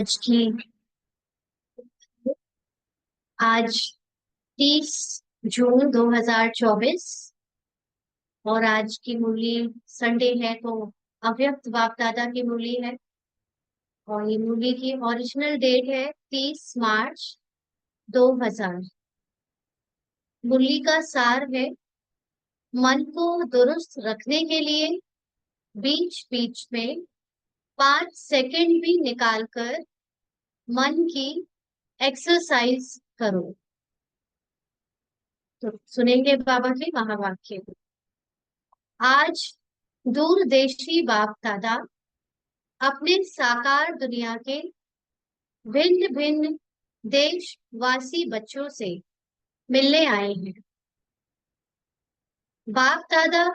आज की आज 30 जून 2024 और आज की मूली संडे है तो अव्यक्त बाप दादा की मूली है। और ये मूली की ओरिजिनल डेट है 30 मार्च 2000। मूली का सार है, मन को दुरुस्त रखने के लिए बीच बीच में 5 सेकंड भी निकालकर मन की एक्सरसाइज करो। तो सुनेंगे बाबा के महावाक्य। आज दूरदेशी बाप दादा अपने साकार दुनिया के भिन्न भिन्न देशवासी बच्चों से मिलने आए हैं। बाप दादा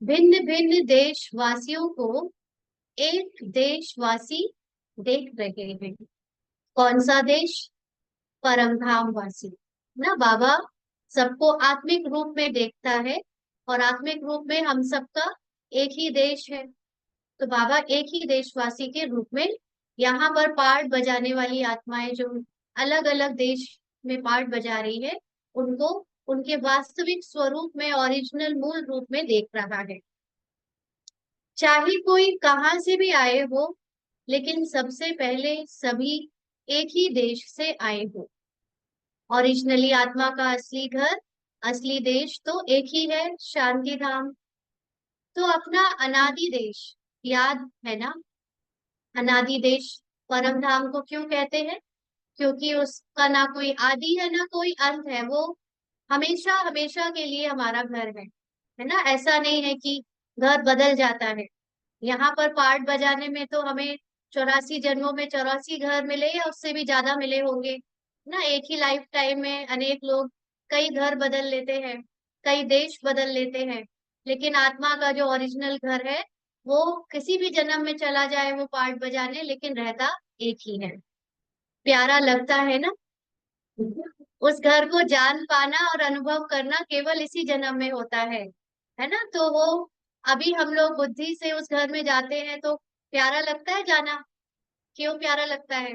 भिन्न भिन्न देशवासियों को एक देशवासी देख रहे हैं। कौन सा देश? परम धाम वासी। ना बाबा सबको आत्मिक रूप में देखता है और आत्मिक रूप में हम सबका एक ही देश है। तो बाबा एक ही देशवासी के रूप में यहाँ पर पार्ट बजाने वाली आत्माएं जो अलग अलग देश में पार्ट बजा रही है, उनको उनके वास्तविक स्वरूप में ओरिजिनल मूल रूप में देख रहा है। चाहे कोई कहाँ से भी आए हो, लेकिन सबसे पहले सभी एक ही देश से आए हो। ओरिजिनली आत्मा का असली घर, असली देश तो एक ही है, शांति धाम। तो अपना अनादि देश याद है ना? अनादि देश परम धाम को क्यों कहते हैं? क्योंकि उसका ना कोई आदि है ना कोई अंत है। वो हमेशा हमेशा के लिए हमारा घर है ना? ऐसा नहीं है कि घर बदल जाता है। यहाँ पर पार्ट बजाने में तो हमें 84 जन्मों में 84 घर मिले या उससे भी ज्यादा मिले होंगे ना। एक ही लाइफ टाइम में अनेक लोग कई घर बदल लेते हैं, कई देश बदल लेते हैं। लेकिन आत्मा का जो ओरिजिनल घर है, वो किसी भी जन्म में चला जाए वो पार्ट बजाने, लेकिन रहता एक ही है। प्यारा लगता है ना? उस घर को जान पाना और अनुभव करना केवल इसी जन्म में होता है ना? तो वो अभी हम लोग बुद्धि से उस घर में जाते हैं तो प्यारा लगता है जाना। क्यों प्यारा लगता है?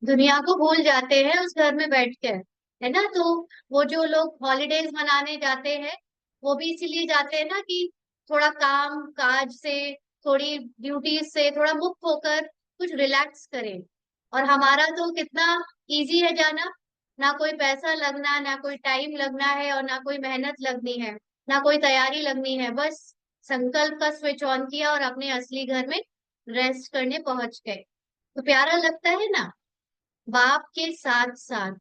दुनिया को भूल जाते हैं उस घर में बैठ कर, है ना? तो वो जो लोग हॉलीडेज मनाने जाते हैं, वो भी इसीलिए जाते हैं ना कि थोड़ा काम काज से, थोड़ी ड्यूटीज से थोड़ा मुक्त होकर कुछ रिलैक्स करें। और हमारा तो कितना इजी है जाना। ना कोई पैसा लगना, ना कोई टाइम लगना है, और ना कोई मेहनत लगनी है, ना कोई तैयारी लगनी है। बस संकल्प का स्विच ऑन किया और अपने असली घर में रेस्ट करने पहुंच गए। तो प्यारा लगता है ना? बाप के साथ साथ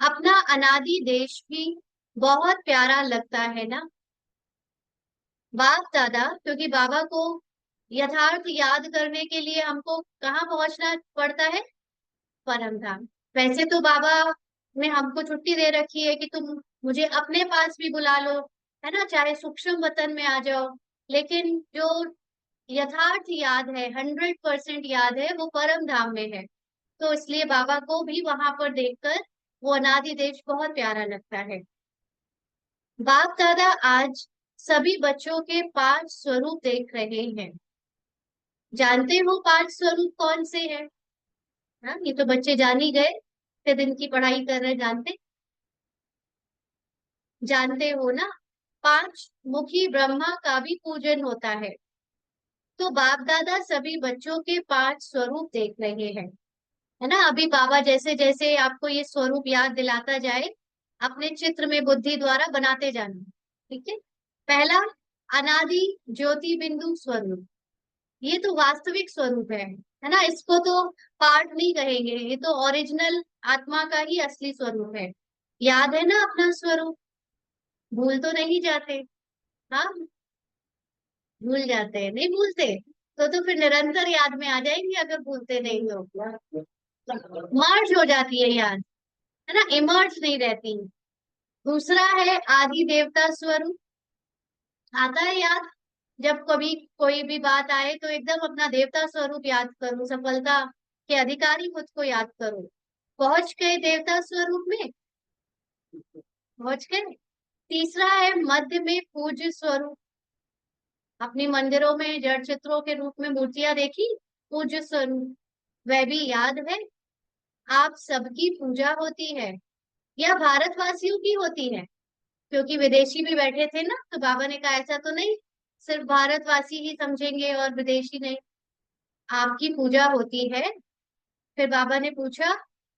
अपना अनादि देश भी बहुत प्यारा लगता है ना? बाप दादा, क्योंकि बाबा को यथार्थ याद करने के लिए हमको कहाँ पहुंचना पड़ता है? परम धाम। वैसे तो बाबा ने हमको छुट्टी दे रखी है कि तुम मुझे अपने पास भी बुला लो, है ना? चाहे सूक्ष्म वतन में आ जाओ। लेकिन जो यथार्थ याद है, 100% याद है, वो परम धाम में है। तो इसलिए बाबा को भी वहां पर देखकर वो अनादि देश बहुत प्यारा लगता है। बाप दादा आज सभी बच्चों के 5 स्वरूप देख रहे हैं। जानते हो 5 स्वरूप कौन से हैं? हाँ, ये तो बच्चे जान ही गए, इतने दिन की पढ़ाई कर रहे, जानते हो ना? 5 मुखी ब्रह्मा का भी पूजन होता है। तो बाप दादा सभी बच्चों के 5 स्वरूप देख रहे हैं, है ना? अभी बाबा जैसे जैसे आपको ये स्वरूप याद दिलाता जाए, अपने चित्र में बुद्धि द्वारा बनाते जाना। ठीक है? पहला, अनादि ज्योति बिंदु स्वरूप। ये तो वास्तविक स्वरूप है ना? इसको तो पार्ट नहीं कहेंगे, ये तो ओरिजिनल आत्मा का ही असली स्वरूप है। याद है ना अपना स्वरूप? भूल तो नहीं जाते? हाँ, भूल जाते हैं? नहीं भूलते? तो फिर निरंतर याद में आ जाएंगे अगर भूलते नहीं हो। मर्ज हो जाती है याद, है ना? इमर्ज नहीं रहती। दूसरा है आदि देवता स्वरूप। आता है याद? जब कभी कोई भी बात आए तो एकदम अपना देवता स्वरूप याद करो, सफलता के अधिकारी खुद को याद करो। पहुंच गए देवता स्वरूप में? पहुंच गए। तीसरा है मध्य में पूज्य स्वरूप। अपनी मंदिरों में जड़ चित्रों के रूप में मूर्तियां देखी, पूज्य स्वरूप, वह भी याद है। आप सबकी पूजा होती है या भारतवासियों की होती है? क्योंकि विदेशी भी बैठे थे ना, तो बाबा ने कहा ऐसा तो नहीं सिर्फ भारतवासी ही समझेंगे और विदेशी नहीं। आपकी पूजा होती है। फिर बाबा ने पूछा,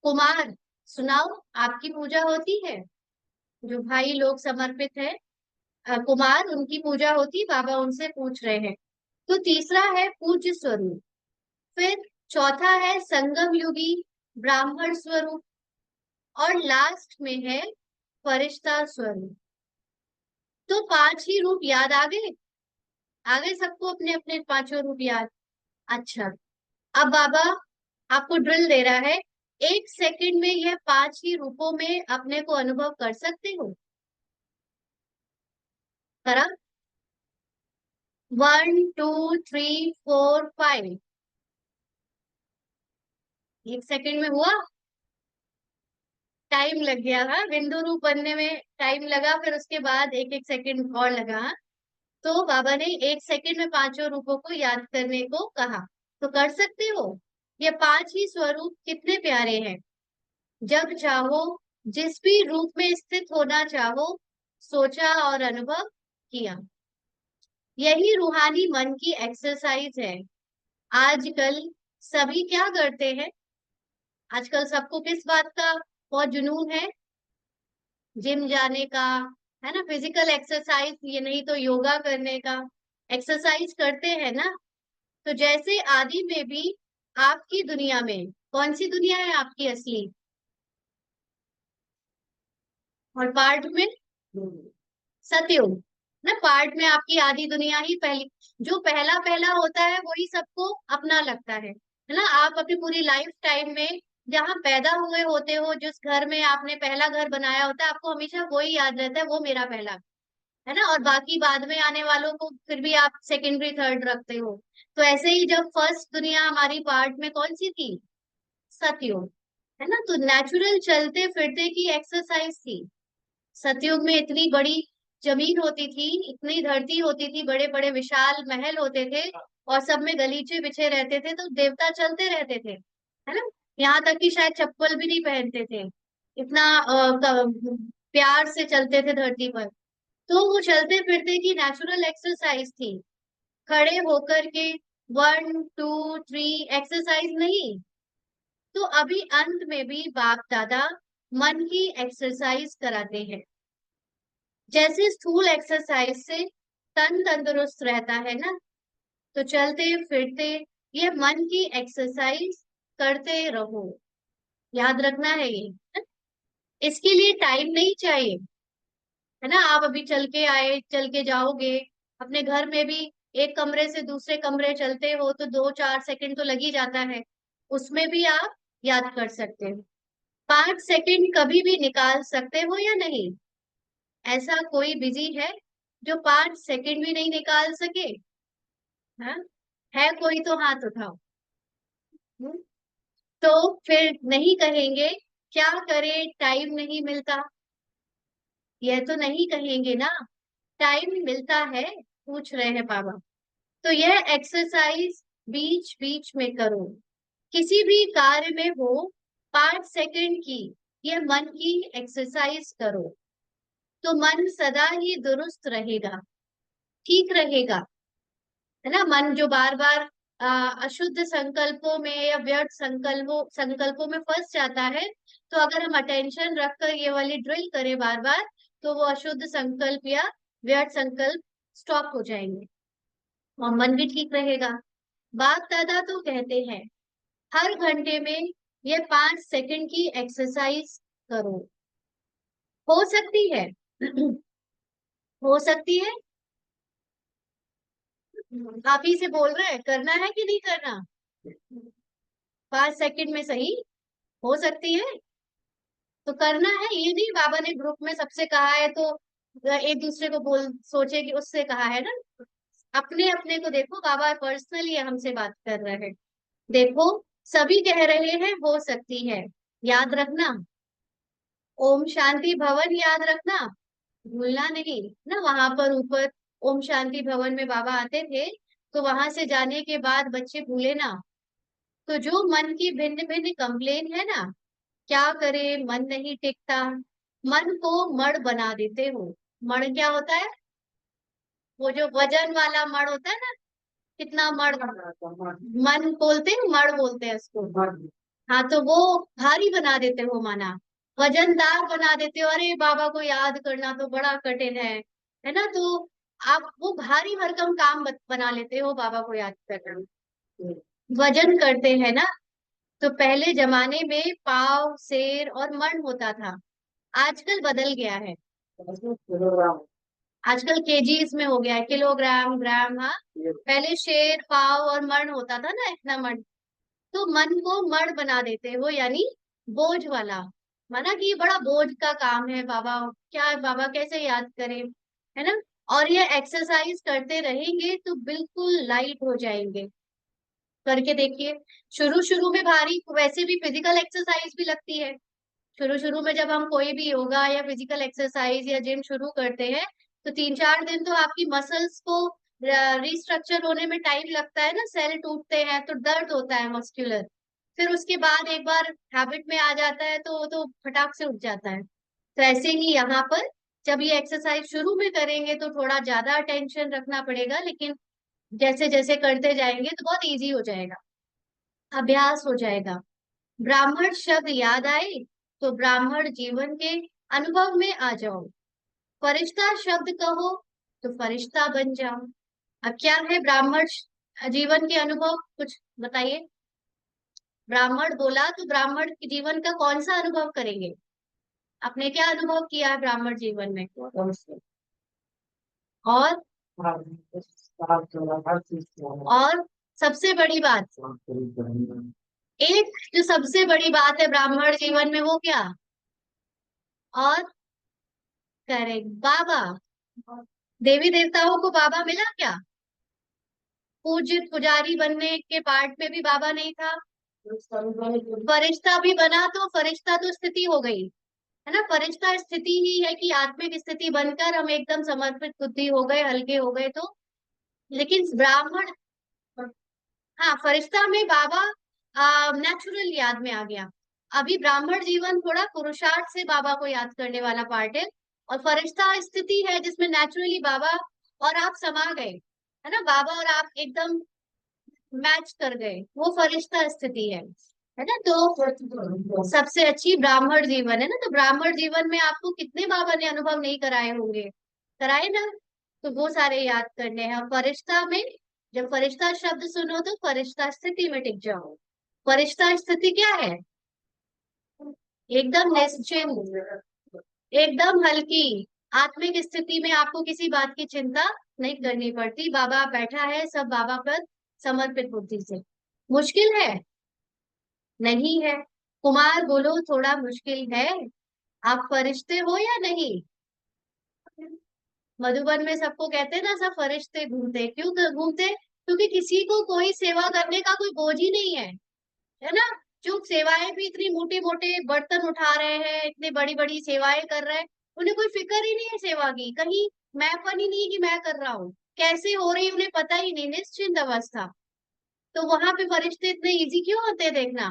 कुमार सुनाओ, आपकी पूजा होती है? जो भाई लोग समर्पित है, कुमार उनकी पूजा होती, बाबा उनसे पूछ रहे हैं। तो तीसरा है पूज्य स्वरूप। फिर चौथा है संगम युगी ब्राह्मण स्वरूप। और लास्ट में है फरिश्ता स्वरूप। तो पांच ही रूप याद आ गए सबको अपने अपने पांचों रूप याद। अच्छा, अब बाबा आपको ड्रिल दे रहा है। 1 सेकंड में यह पांच ही रूपों में अपने को अनुभव कर सकते हो? करा? 1 2 3 4 5। 1 सेकंड में हुआ? टाइम लग गया, हाँ, बिंदु रूप बनने में टाइम लगा, फिर उसके बाद एक एक सेकंड और लगा, हाँ? तो बाबा ने 1 सेकंड में पांचों रूपों को याद करने को कहा। तो कर सकते हो? ये पांच ही स्वरूप कितने प्यारे हैं। जब चाहो, जिस भी रूप में स्थित होना चाहो, सोचा और अनुभव किया। यही रूहानी मन की एक्सरसाइज है। आजकल सभी क्या करते हैं? आजकल सबको किस बात का बहुत जुनून है? जिम जाने का, है ना, फिजिकल एक्सरसाइज, ये नहीं तो योगा करने का। एक्सरसाइज करते हैं ना। तो जैसे आदि में भी आपकी दुनिया में, कौन सी दुनिया है आपकी असली? और पार्ट में सतयुग। ना, पार्ट में आपकी आधी दुनिया ही पहली, जो पहला पहला होता है वही सबको अपना लगता है ना। आप अपनी पूरी लाइफ टाइम में जहाँ पैदा हुए होते हो, जिस घर में आपने पहला घर बनाया होता है, आपको हमेशा वही याद रहता है, वो मेरा पहला, है ना। और बाकी बाद में आने वालों को फिर भी आप सेकेंडरी थर्ड रखते हो। तो ऐसे ही जब फर्स्ट दुनिया हमारी पार्ट में कौन सी थी? सतयुग, है ना। तो नेचुरल चलते फिरते की एक्सरसाइज थी। सतयुग में इतनी बड़ी जमीन होती थी, इतनी धरती होती थी, बड़े बड़े विशाल महल होते थे, और सब में गलीचे बिछे रहते थे, तो देवता चलते रहते थे, है ना। यहाँ तक कि शायद चप्पल भी नहीं पहनते थे, इतना प्यार से चलते थे धरती पर। तो वो चलते फिरते की नेचुरल एक्सरसाइज थी। खड़े होकर के 1 2 3 एक्सरसाइज नहीं। तो अभी अंत में भी बाप दादा मन की एक्सरसाइज कराते हैं। जैसे स्थूल एक्सरसाइज से तन तंदुरुस्त रहता है ना, तो चलते फिरते ये मन की एक्सरसाइज करते रहो। याद रखना है ये। इसके लिए टाइम नहीं चाहिए, है ना। आप अभी चल के आए, चल के जाओगे, अपने घर में भी एक कमरे से दूसरे कमरे चलते हो तो 2 4 सेकंड तो लग ही जाता है। उसमें भी आप याद कर सकते हो। 5 सेकंड कभी भी निकाल सकते हो या नहीं? ऐसा कोई बिजी है जो 5 सेकंड भी नहीं निकाल सके? हाँ, है कोई तो हाथ उठाओ। हम्म, तो फिर नहीं कहेंगे क्या करे टाइम नहीं मिलता, यह तो नहीं कहेंगे ना। टाइम मिलता है, पूछ रहे हैं बाबा। तो यह एक्सरसाइज बीच बीच में करो, किसी भी कार्य में हो। 5 सेकंड की यह मन की एक्सरसाइज करो, तो मन सदा ही दुरुस्त रहेगा, ठीक रहेगा, है ना। मन जो बार बार अशुद्ध संकल्पों में या व्यर्थ संकल्पों संकल्पों में फंस जाता है, तो अगर हम अटेंशन रखकर ये वाली ड्रिल करें बार बार, तो वो अशुद्ध संकल्प या व्यर्थ संकल्प स्टॉप हो जाएंगे, और मन भी ठीक रहेगा। बाप दादा तो कहते हैं हर घंटे में ये 5 सेकंड की एक्सरसाइज करो। हो सकती है? हो सकती है। आप ही से बोल रहे हैं, करना है कि नहीं करना? 5 सेकंड में सही हो सकती है, तो करना है। ये नहीं बाबा ने ग्रुप में सबसे कहा है तो एक दूसरे को बोल सोचे कि उससे कहा है ना। अपने अपने को देखो, बाबा पर्सनली हमसे बात कर रहे हैं। देखो, सभी कह रहे हैं हो सकती है। याद रखना, ओम शांति भवन याद रखना, भूलना नहीं ना। वहां पर ऊपर ओम शांति भवन में बाबा आते थे, तो वहां से जाने के बाद बच्चे भूले ना, तो जो मन की भिन्न भिन्न कंप्लेन है ना, क्या करे मन नहीं टिकता, मन को मड़ बना देते हो। मड़ क्या होता है? वो जो वजन वाला मड़ होता है ना, कितना मड़, मन बोलते हैं, मड़ बोलते हैं उसको। हाँ, तो वो भारी बना देते हो माना, वजनदार बना देते हो। अरे बाबा को याद करना तो बड़ा कठिन है ना? तो आप वो भारी भरकम काम बना लेते हो बाबा को याद करना, वजन करते हैं ना। तो पहले जमाने में पाव, शेर और मण होता था, आजकल बदल गया है। आजकल केजीज में हो गया है, किलोग्राम, ग्राम। हाँ, पहले शेर, पाव और मण होता था ना, इतना मण। तो मन को मण बना देते हो, यानी बोझ वाला। माना कि ये बड़ा बोझ का काम है बाबा, क्या बाबा कैसे याद करें, है ना? और ये एक्सरसाइज करते रहेंगे तो बिल्कुल लाइट हो जाएंगे। करके देखिए। शुरू शुरू में भारी, वैसे भी फिजिकल एक्सरसाइज भी लगती है। शुरू शुरू में जब हम कोई भी योगा या फिजिकल एक्सरसाइज या जिम शुरू करते हैं, तो 3-4 दिन तो आपकी मसल्स को रिस्ट्रक्चर होने में टाइम लगता है ना, सेल टूटते हैं तो दर्द होता है मस्कुलर। फिर उसके बाद एक बार हैबिट में आ जाता है तो वो तो फटाक से उठ जाता है। तो ऐसे ही यहाँ पर जब ये एक्सरसाइज शुरू में करेंगे तो थोड़ा ज्यादा अटेंशन रखना पड़ेगा, लेकिन जैसे जैसे करते जाएंगे तो बहुत इजी हो जाएगा, अभ्यास हो जाएगा। ब्राह्मण शब्द याद आए तो ब्राह्मण जीवन के अनुभव में आ जाओ। फरिश्ता शब्द कहो तो फरिश्ता बन जाओ। अब क्या है ब्राह्मण जीवन के अनुभव, कुछ बताइए। ब्राह्मण बोला तो ब्राह्मण के जीवन का कौन सा अनुभव करेंगे? आपने क्या अनुभव किया है ब्राह्मण जीवन में? और और सबसे बड़ी बात, एक जो सबसे बड़ी बात है ब्राह्मण जीवन में, वो क्या? और करेक्ट, बाबा। देवी देवताओं को बाबा मिला क्या? पूज्य पुजारी बनने के पार्ट में भी बाबा नहीं था। फरिश्ता भी बना तो फरिश्ता तो स्थिति हो गई, है ना? फरिश्ता स्थिति ही है कि आत्मिक स्थिति बनकर हम एकदम समर्पित बुद्धि हो गए, हल्के हो गए तो। लेकिन ब्राह्मण, हाँ, फरिश्ता में बाबा नेचुरल याद में आ गया। अभी ब्राह्मण जीवन थोड़ा पुरुषार्थ से बाबा को याद करने वाला पार्ट है। और फरिश्ता स्थिति है जिसमें नेचुरली बाबा और आप समा गए, है ना? बाबा और आप एकदम मैच कर गए, वो फरिश्ता स्थिति है ना? तो सबसे अच्छी ब्राह्मण जीवन है ना। तो ब्राह्मण जीवन में आपको कितने बाबा ने अनुभव नहीं कराए होंगे, कराए ना? तो वो सारे याद करने हैं। और फरिश्ता में, जब फरिश्ता शब्द सुनो तो फरिश्ता स्थिति में टिक जाओ। फरिश्ता स्थिति क्या है? एकदम निश्चिंत, एकदम हल्की, आत्मिक स्थिति में आपको किसी बात की चिंता नहीं करनी पड़ती। बाबा बैठा है, सब बाबा पर समर्पित बुद्धि से। मुश्किल है? नहीं है। कुमार बोलो थोड़ा मुश्किल है? आप फरिश्ते हो या नहीं? मधुबन में सबको कहते हैं ना, सब फरिश्ते घूमते, क्यों घूमते? क्योंकि किसी को कोई सेवा करने का कोई बोझ ही नहीं है ना? जो सेवाएं भी इतनी मोटे मोटे बर्तन उठा रहे हैं, इतनी बड़ी बड़ी सेवाएं कर रहे हैं, उन्हें कोई फिक्र ही नहीं है सेवा की, कहीं मैपन ही नहीं कि मैं कर रहा हूँ, कैसे हो रही उन्हें पता ही नहीं, निश्चिंत अवस्था। तो वहां पे फरिश्ते इतने इजी क्यों होते हैं देखना?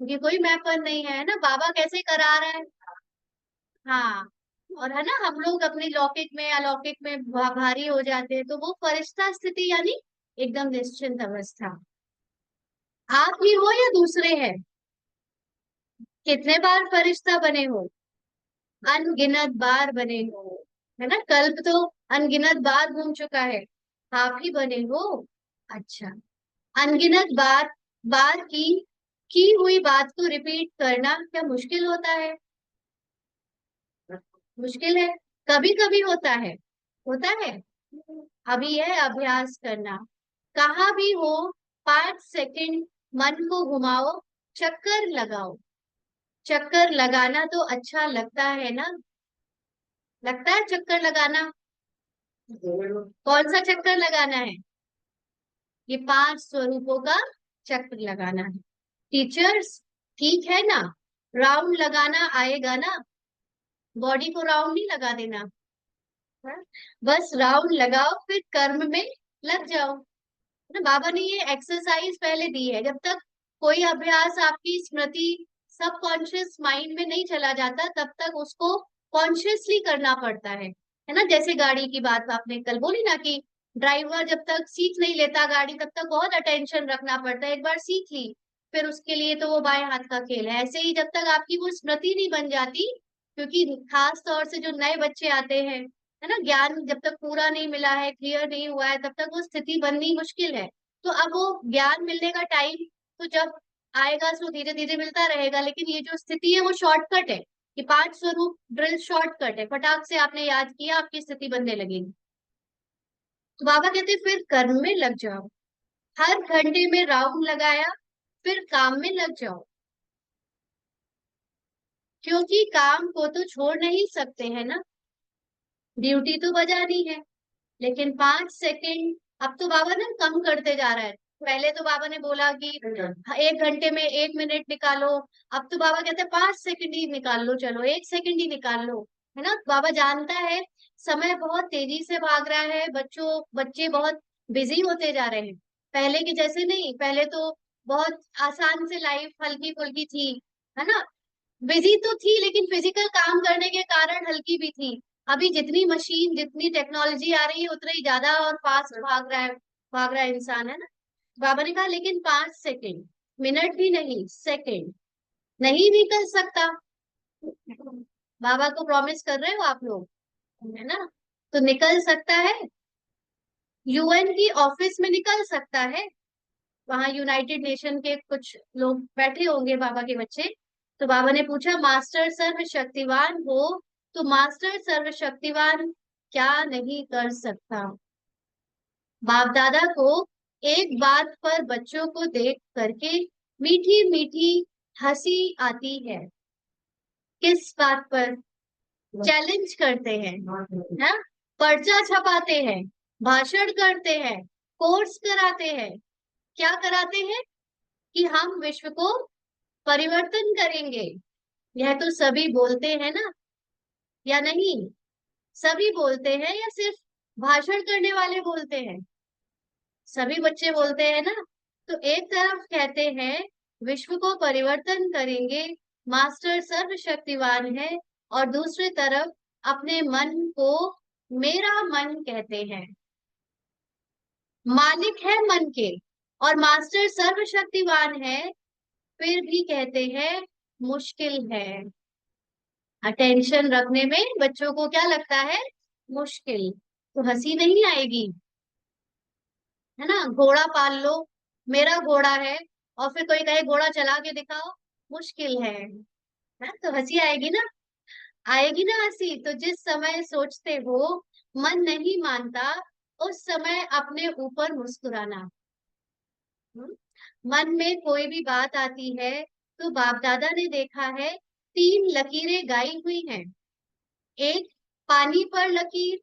क्योंकि कोई मैपन नहीं है ना, बाबा कैसे करा रहा है। हाँ, और है ना, हम लोग अपनी लौकिक में अलौकिक में भारी हो जाते हैं, तो वो फरिश्ता स्थिति यानी एकदम निश्चिंत अवस्था। आप ही हो या दूसरे हैं? कितने बार फरिश्ता बने हो? अनगिनत बार बने हो, है ना? कल्प तो अनगिनत बार घूम चुका है, आप ही बने हो। अच्छा, अनगिनत बार की हुई बात को रिपीट करना क्या मुश्किल होता है? मुश्किल है? कभी कभी होता है, होता है। अभी है अभ्यास करना। कहाँ भी हो, 5 सेकंड मन को घुमाओ, चक्कर लगाओ। चक्कर लगाना तो अच्छा लगता है ना? लगता है चक्कर लगाना? कौन सा चक्कर लगाना है? ये 5 स्वरूपों का चक्र लगाना है। टीचर्स, ठीक है ना? राउंड लगाना आएगा ना? बॉडी को राउंड नहीं लगा देना, हाँ? बस राउंड लगाओ, फिर कर्म में लग जाओ। ना। बाबा ने ये एक्सरसाइज पहले दी है, जब तक कोई अभ्यास आपकी स्मृति सबकॉन्शियस माइंड में नहीं चला जाता तब तक उसको कॉन्शियसली करना पड़ता है ना। जैसे गाड़ी की बात आपने कल बोली ना कि ड्राइवर जब तक सीख नहीं लेता गाड़ी तब तक बहुत अटेंशन रखना पड़ता है, एक बार सीख ली फिर उसके लिए तो वो बाएं हाथ का खेल है। ऐसे ही जब तक आपकी वो स्मृति नहीं बन जाती, क्योंकि खास तौर से जो नए बच्चे आते हैं, है ना, ज्ञान जब तक पूरा नहीं मिला है, क्लियर नहीं हुआ है, तब तक वो स्थिति बननी मुश्किल है। तो अब वो ज्ञान मिलने का टाइम तो जब आएगा तो धीरे धीरे मिलता रहेगा, लेकिन ये जो स्थिति है वो शॉर्टकट है, कि 5 स्वरूप ड्रिल शॉर्टकट है, फटाक से आपने याद किया आपकी स्थिति बनने लगेगी। तो बाबा कहते फिर कर्म में लग जाओ, हर घंटे में राउंड लगाया, फिर काम में लग जाओ, क्योंकि काम को तो छोड़ नहीं सकते है ना, ड्यूटी तो बजानी है। लेकिन 5 सेकंड अब तो बाबा ने कम करते जा रहा है। पहले तो बाबा ने बोला कि 1 घंटे में 1 मिनट निकालो, अब तो बाबा कहते हैं 5 सेकंड ही निकाल लो, चलो 1 सेकंड ही निकाल लो, है ना। बाबा जानता है समय बहुत तेजी से भाग रहा है, बच्चे बहुत बिजी होते जा रहे हैं। पहले के जैसे नहीं, पहले तो बहुत आसान से लाइफ हल्की फुल्की थी, है ना। बिजी तो थी लेकिन फिजिकल काम करने के कारण हल्की भी थी। अभी जितनी मशीन जितनी टेक्नोलॉजी आ रही है उतना ही ज्यादा और फास्ट भाग रहा है इंसान, है ना। बाबा ने कहा लेकिन 5 सेकंड, मिनट भी नहीं, सेकंड नहीं भी कर सकता। बाबा को प्रॉमिस कर रहे हो आप लोग, है ना। तो निकल सकता है, यूएन की ऑफिस में निकल सकता है, वहां यूनाइटेड नेशन के कुछ लोग बैठे होंगे बाबा के बच्चे। तो बाबा ने पूछा मास्टर सर्वशक्तिवान हो तो मास्टर सर्वशक्तिवान क्या नहीं कर सकता। बाप दादा को एक बात पर बच्चों को देख करके मीठी मीठी हंसी आती है। किस बात पर? चैलेंज करते हैं ना, पर्चा छपाते हैं, भाषण करते हैं, कोर्स कराते हैं। क्या कराते हैं? कि हम विश्व को परिवर्तन करेंगे। यह तो सभी बोलते हैं ना, या नहीं? सभी बोलते हैं या सिर्फ भाषण करने वाले बोलते हैं? सभी बच्चे बोलते हैं ना। तो एक तरफ कहते हैं विश्व को परिवर्तन करेंगे, मास्टर सर्वशक्तिवान है, और दूसरी तरफ अपने मन को मेरा मन कहते हैं, मालिक है मन के, और मास्टर सर्वशक्तिवान है, फिर भी कहते हैं मुश्किल है। अटेंशन रखने में बच्चों को क्या लगता है? मुश्किल। तो हंसी नहीं आएगी, है ना। घोड़ा पाल लो, मेरा घोड़ा है, और फिर कोई कहे घोड़ा चला के दिखाओ, मुश्किल है ना। तो हंसी आएगी ना, आएगी ना हंसी। तो जिस समय सोचते हो मन नहीं मानता, उस समय अपने ऊपर मुस्कुराना। हम्म? मन में कोई भी बात आती है तो बाप दादा ने देखा है 3 लकीरें गाई हुई हैं। एक पानी पर लकीर,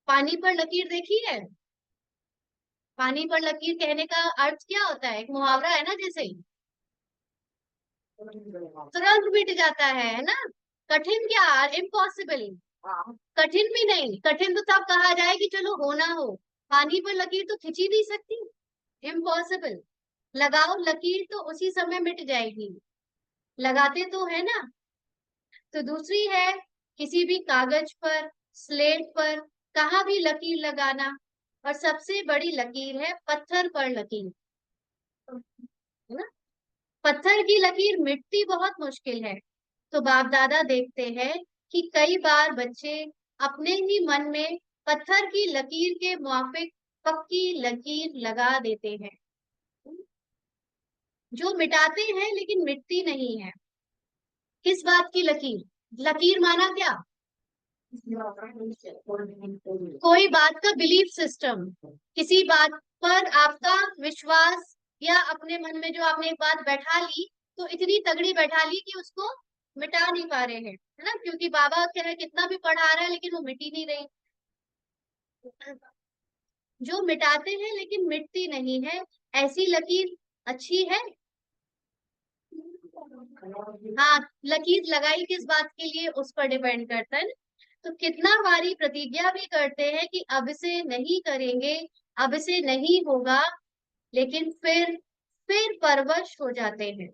पानी पर लकीर देखी है? पानी पर लकीर कहने का अर्थ क्या होता है? एक मुहावरा है ना, जैसे तुरंत मिट जाता है ना। कठिन क्या, इम्पॉसिबल। कठिन भी नहीं, कठिन तो तब कहा जाए कि चलो होना हो। पानी पर लकीर तो खिंची नहीं सकती, इम्पॉसिबल। लगाओ लकीर तो उसी समय मिट जाएगी, लगाते तो है ना। तो दूसरी है किसी भी कागज पर, स्लेट पर कहाँ भी लकीर लगाना। और सबसे बड़ी लकीर है पत्थर पर लकीर, है ना। पत्थर की लकीर मिटती बहुत मुश्किल है। तो बाप दादा देखते हैं कि कई बार बच्चे अपने ही मन में पत्थर की लकीर के मुआफिक पक्की लकीर लगा देते हैं, जो मिटाते हैं लेकिन मिटती नहीं है। किस बात की लकीर? लकीर माना क्या? कोई बात का बिलीफ सिस्टम, किसी बात पर आपका विश्वास, या अपने मन में जो आपने एक बात बैठा ली, तो इतनी तगड़ी बैठा ली कि उसको मिटा नहीं पा रहे हैं, है ना। क्योंकि बाबा क्या है, कितना भी पढ़ा रहा है लेकिन वो मिट ही नहीं रही। जो मिटाते हैं लेकिन मिटती नहीं है, ऐसी लकीर अच्छी है। हाँ, लकीर लगाई किस बात के लिए उस पर डिपेंड करता है ना। तो कितना बारी प्रतिज्ञा भी करते हैं कि अब से नहीं करेंगे, अब से नहीं होगा, लेकिन फिर परवश हो जाते हैं।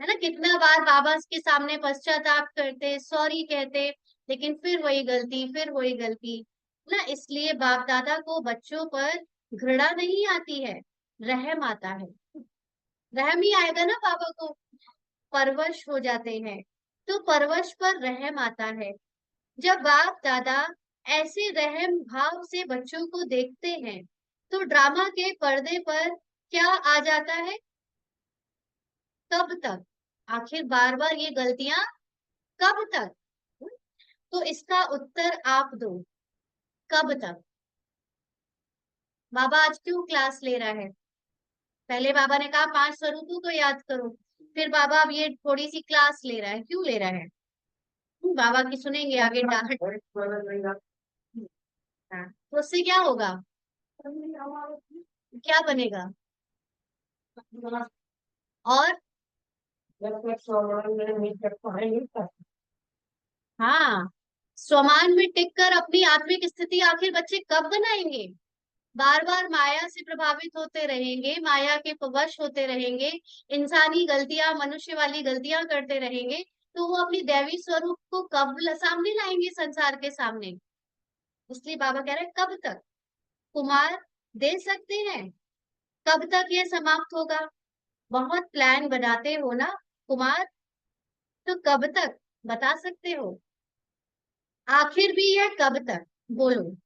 है ना, कितना बार बाबा के सामने पश्चाताप करते, सॉरी कहते, लेकिन फिर वही गलती। ना, इसलिए बाप दादा को बच्चों पर घृणा नहीं आती है, रहम आता है। रहम ही आएगा ना बाबा को। परवश हो जाते हैं, तो परवश पर रहम आता है। जब बाप दादा ऐसे रहम भाव से बच्चों को देखते हैं, तो ड्रामा के पर्दे पर क्या आ जाता है? कब तक? आखिर बार बार ये गलतियां कब तक? तो इसका उत्तर आप दो, कब तक? बाबा आज क्यों क्लास ले रहा है? पहले बाबा ने कहा 5 स्वरूपों को याद करो, फिर बाबा अब ये थोड़ी सी क्लास ले रहा है, क्यों ले रहा है? बाबा की सुनेंगे आगे डांट। हाँ, तो उससे क्या होगा? क्या बनेगा? और हाँ, स्वमान में टिककर अपनी आत्मिक स्थिति आखिर बच्चे कब बनाएंगे? बार बार माया से प्रभावित होते रहेंगे, माया के वश होते रहेंगे, इंसानी गलतियां, मनुष्य वाली गलतियां करते रहेंगे, तो वो अपनी दैवी स्वरूप को कब सामने लाएंगे, संसार के सामने? इसलिए बाबा कह रहे हैं कब तक? कुमार दे सकते हैं, कब तक ये समाप्त होगा? बहुत प्लान बनाते हो ना कुमार, तो कब तक बता सकते हो? आखिर भी यह कब तक? बोलो,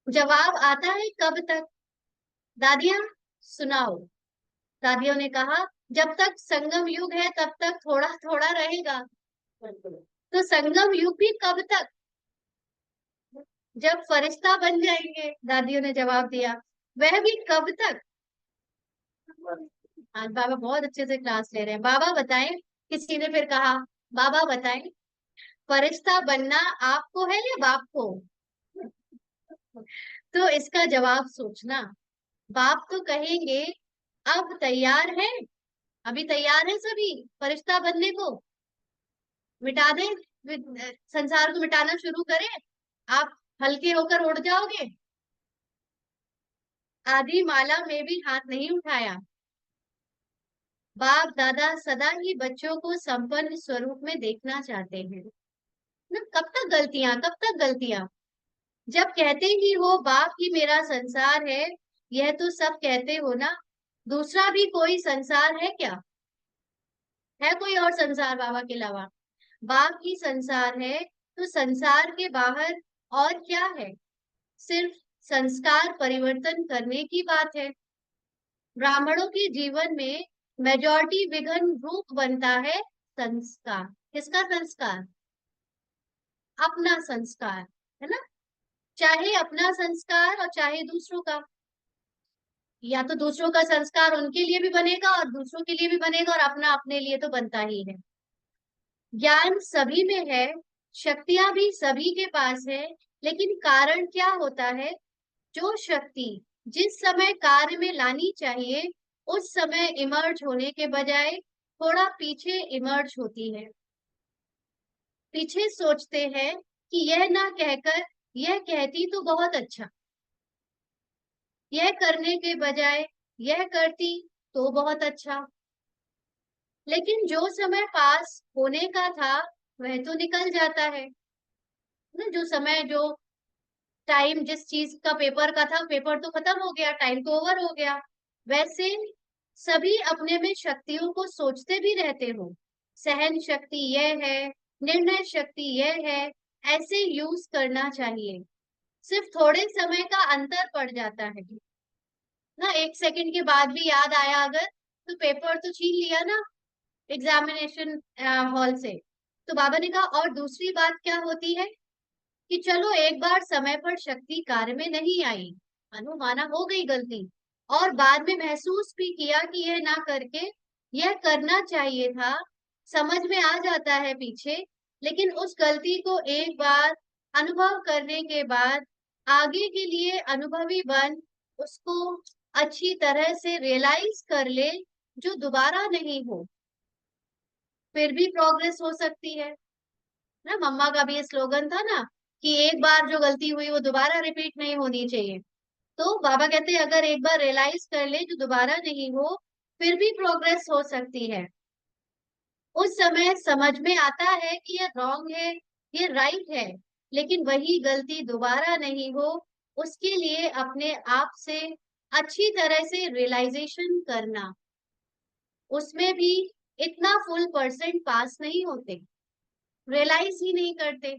जवाब आता है कब तक? दादियां सुनाओ। दादियों ने कहा, जब तक संगम युग है तब तक थोड़ा थोड़ा रहेगा। तो संगम युग भी कब तक? जब फरिश्ता बन जाएंगे, दादियों ने जवाब दिया। वह भी कब तक? आज बाबा बहुत अच्छे से क्लास ले रहे हैं। बाबा बताएं, किसी ने फिर कहा, बाबा बताएं, फरिश्ता बनना आपको है या बाप को? तो इसका जवाब सोचना। बाप तो कहेंगे, अब तैयार है? अभी तैयार है सभी फरिश्ता बनने को? मिटा दें, संसार को मिटाना शुरू करें, आप हल्के होकर उड़ जाओगे? आदि माला में भी हाथ नहीं उठाया। बाप दादा सदा ही बच्चों को संपन्न स्वरूप में देखना चाहते हैं। ना, कब तक गलतियां, कब तक गलतियां? जब कहते ही हो बाप ही मेरा संसार है, यह तो सब कहते हो ना, दूसरा भी कोई संसार है क्या? है कोई और संसार बाबा के अलावा? बाप ही संसार है, तो संसार के बाहर और क्या है? सिर्फ संस्कार परिवर्तन करने की बात है। ब्राह्मणों के जीवन में मेजॉरिटी विघन रूप बनता है संस्कार। किसका संस्कार? अपना संस्कार, है ना? चाहे अपना संस्कार और चाहे दूसरों का। या तो दूसरों का संस्कार उनके लिए भी बनेगा और दूसरों के लिए भी बनेगा, और अपना अपने लिए तो बनता ही है। ज्ञान सभी में है, शक्तियां भी सभी के पास है, लेकिन कारण क्या होता है? जो शक्ति जिस समय कार्य में लानी चाहिए, उस समय इमर्ज होने के बजाय थोड़ा पीछे इमर्ज होती है। पीछे सोचते हैं कि यह ना कहकर यह कहती तो बहुत अच्छा, यह करने के बजाय यह करती तो बहुत अच्छा। लेकिन जो समय पास होने का था वह तो निकल जाता है ना। जो समय, जो टाइम, जिस चीज का पेपर का था, पेपर तो खत्म हो गया, टाइम तो ओवर हो गया। वैसे सभी अपने में शक्तियों को सोचते भी रहते हो, सहन शक्ति यह है, निर्णय शक्ति यह है, ऐसे यूज करना चाहिए। सिर्फ थोड़े समय का अंतर पड़ जाता है ना, 1 सेकंड के बाद भी याद आया अगर, तो पेपर तो छीन लिया ना एग्जामिनेशन हॉल से। तो बाबा ने कहा, और दूसरी बात क्या होती है कि चलो एक बार समय पर शक्ति कार्य में नहीं आई, माना हो गई गलती, और बाद में महसूस भी किया कि यह ना करके यह करना चाहिए था, समझ में आ जाता है पीछे। लेकिन उस गलती को एक बार अनुभव करने के बाद आगे के लिए अनुभवी बन उसको अच्छी तरह से रियलाइज कर ले, जो दोबारा नहीं हो, फिर भी प्रोग्रेस हो सकती है ना। मम्मा का भी ये स्लोगन था ना कि एक बार जो गलती हुई वो दोबारा रिपीट नहीं होनी चाहिए। तो बाबा कहते हैं अगर एक बार रियलाइज कर ले तो दोबारा नहीं हो, फिर भी प्रोग्रेस हो सकती है। उस समय समझ में आता है कि ये रॉन्ग है, ये राइट है, लेकिन वही गलती दोबारा नहीं हो, उसके लिए अपने आप से अच्छी तरह से रियलाइजेशन करना। उसमें भी इतना फुल परसेंट पास नहीं होते, रियलाइज ही नहीं करते।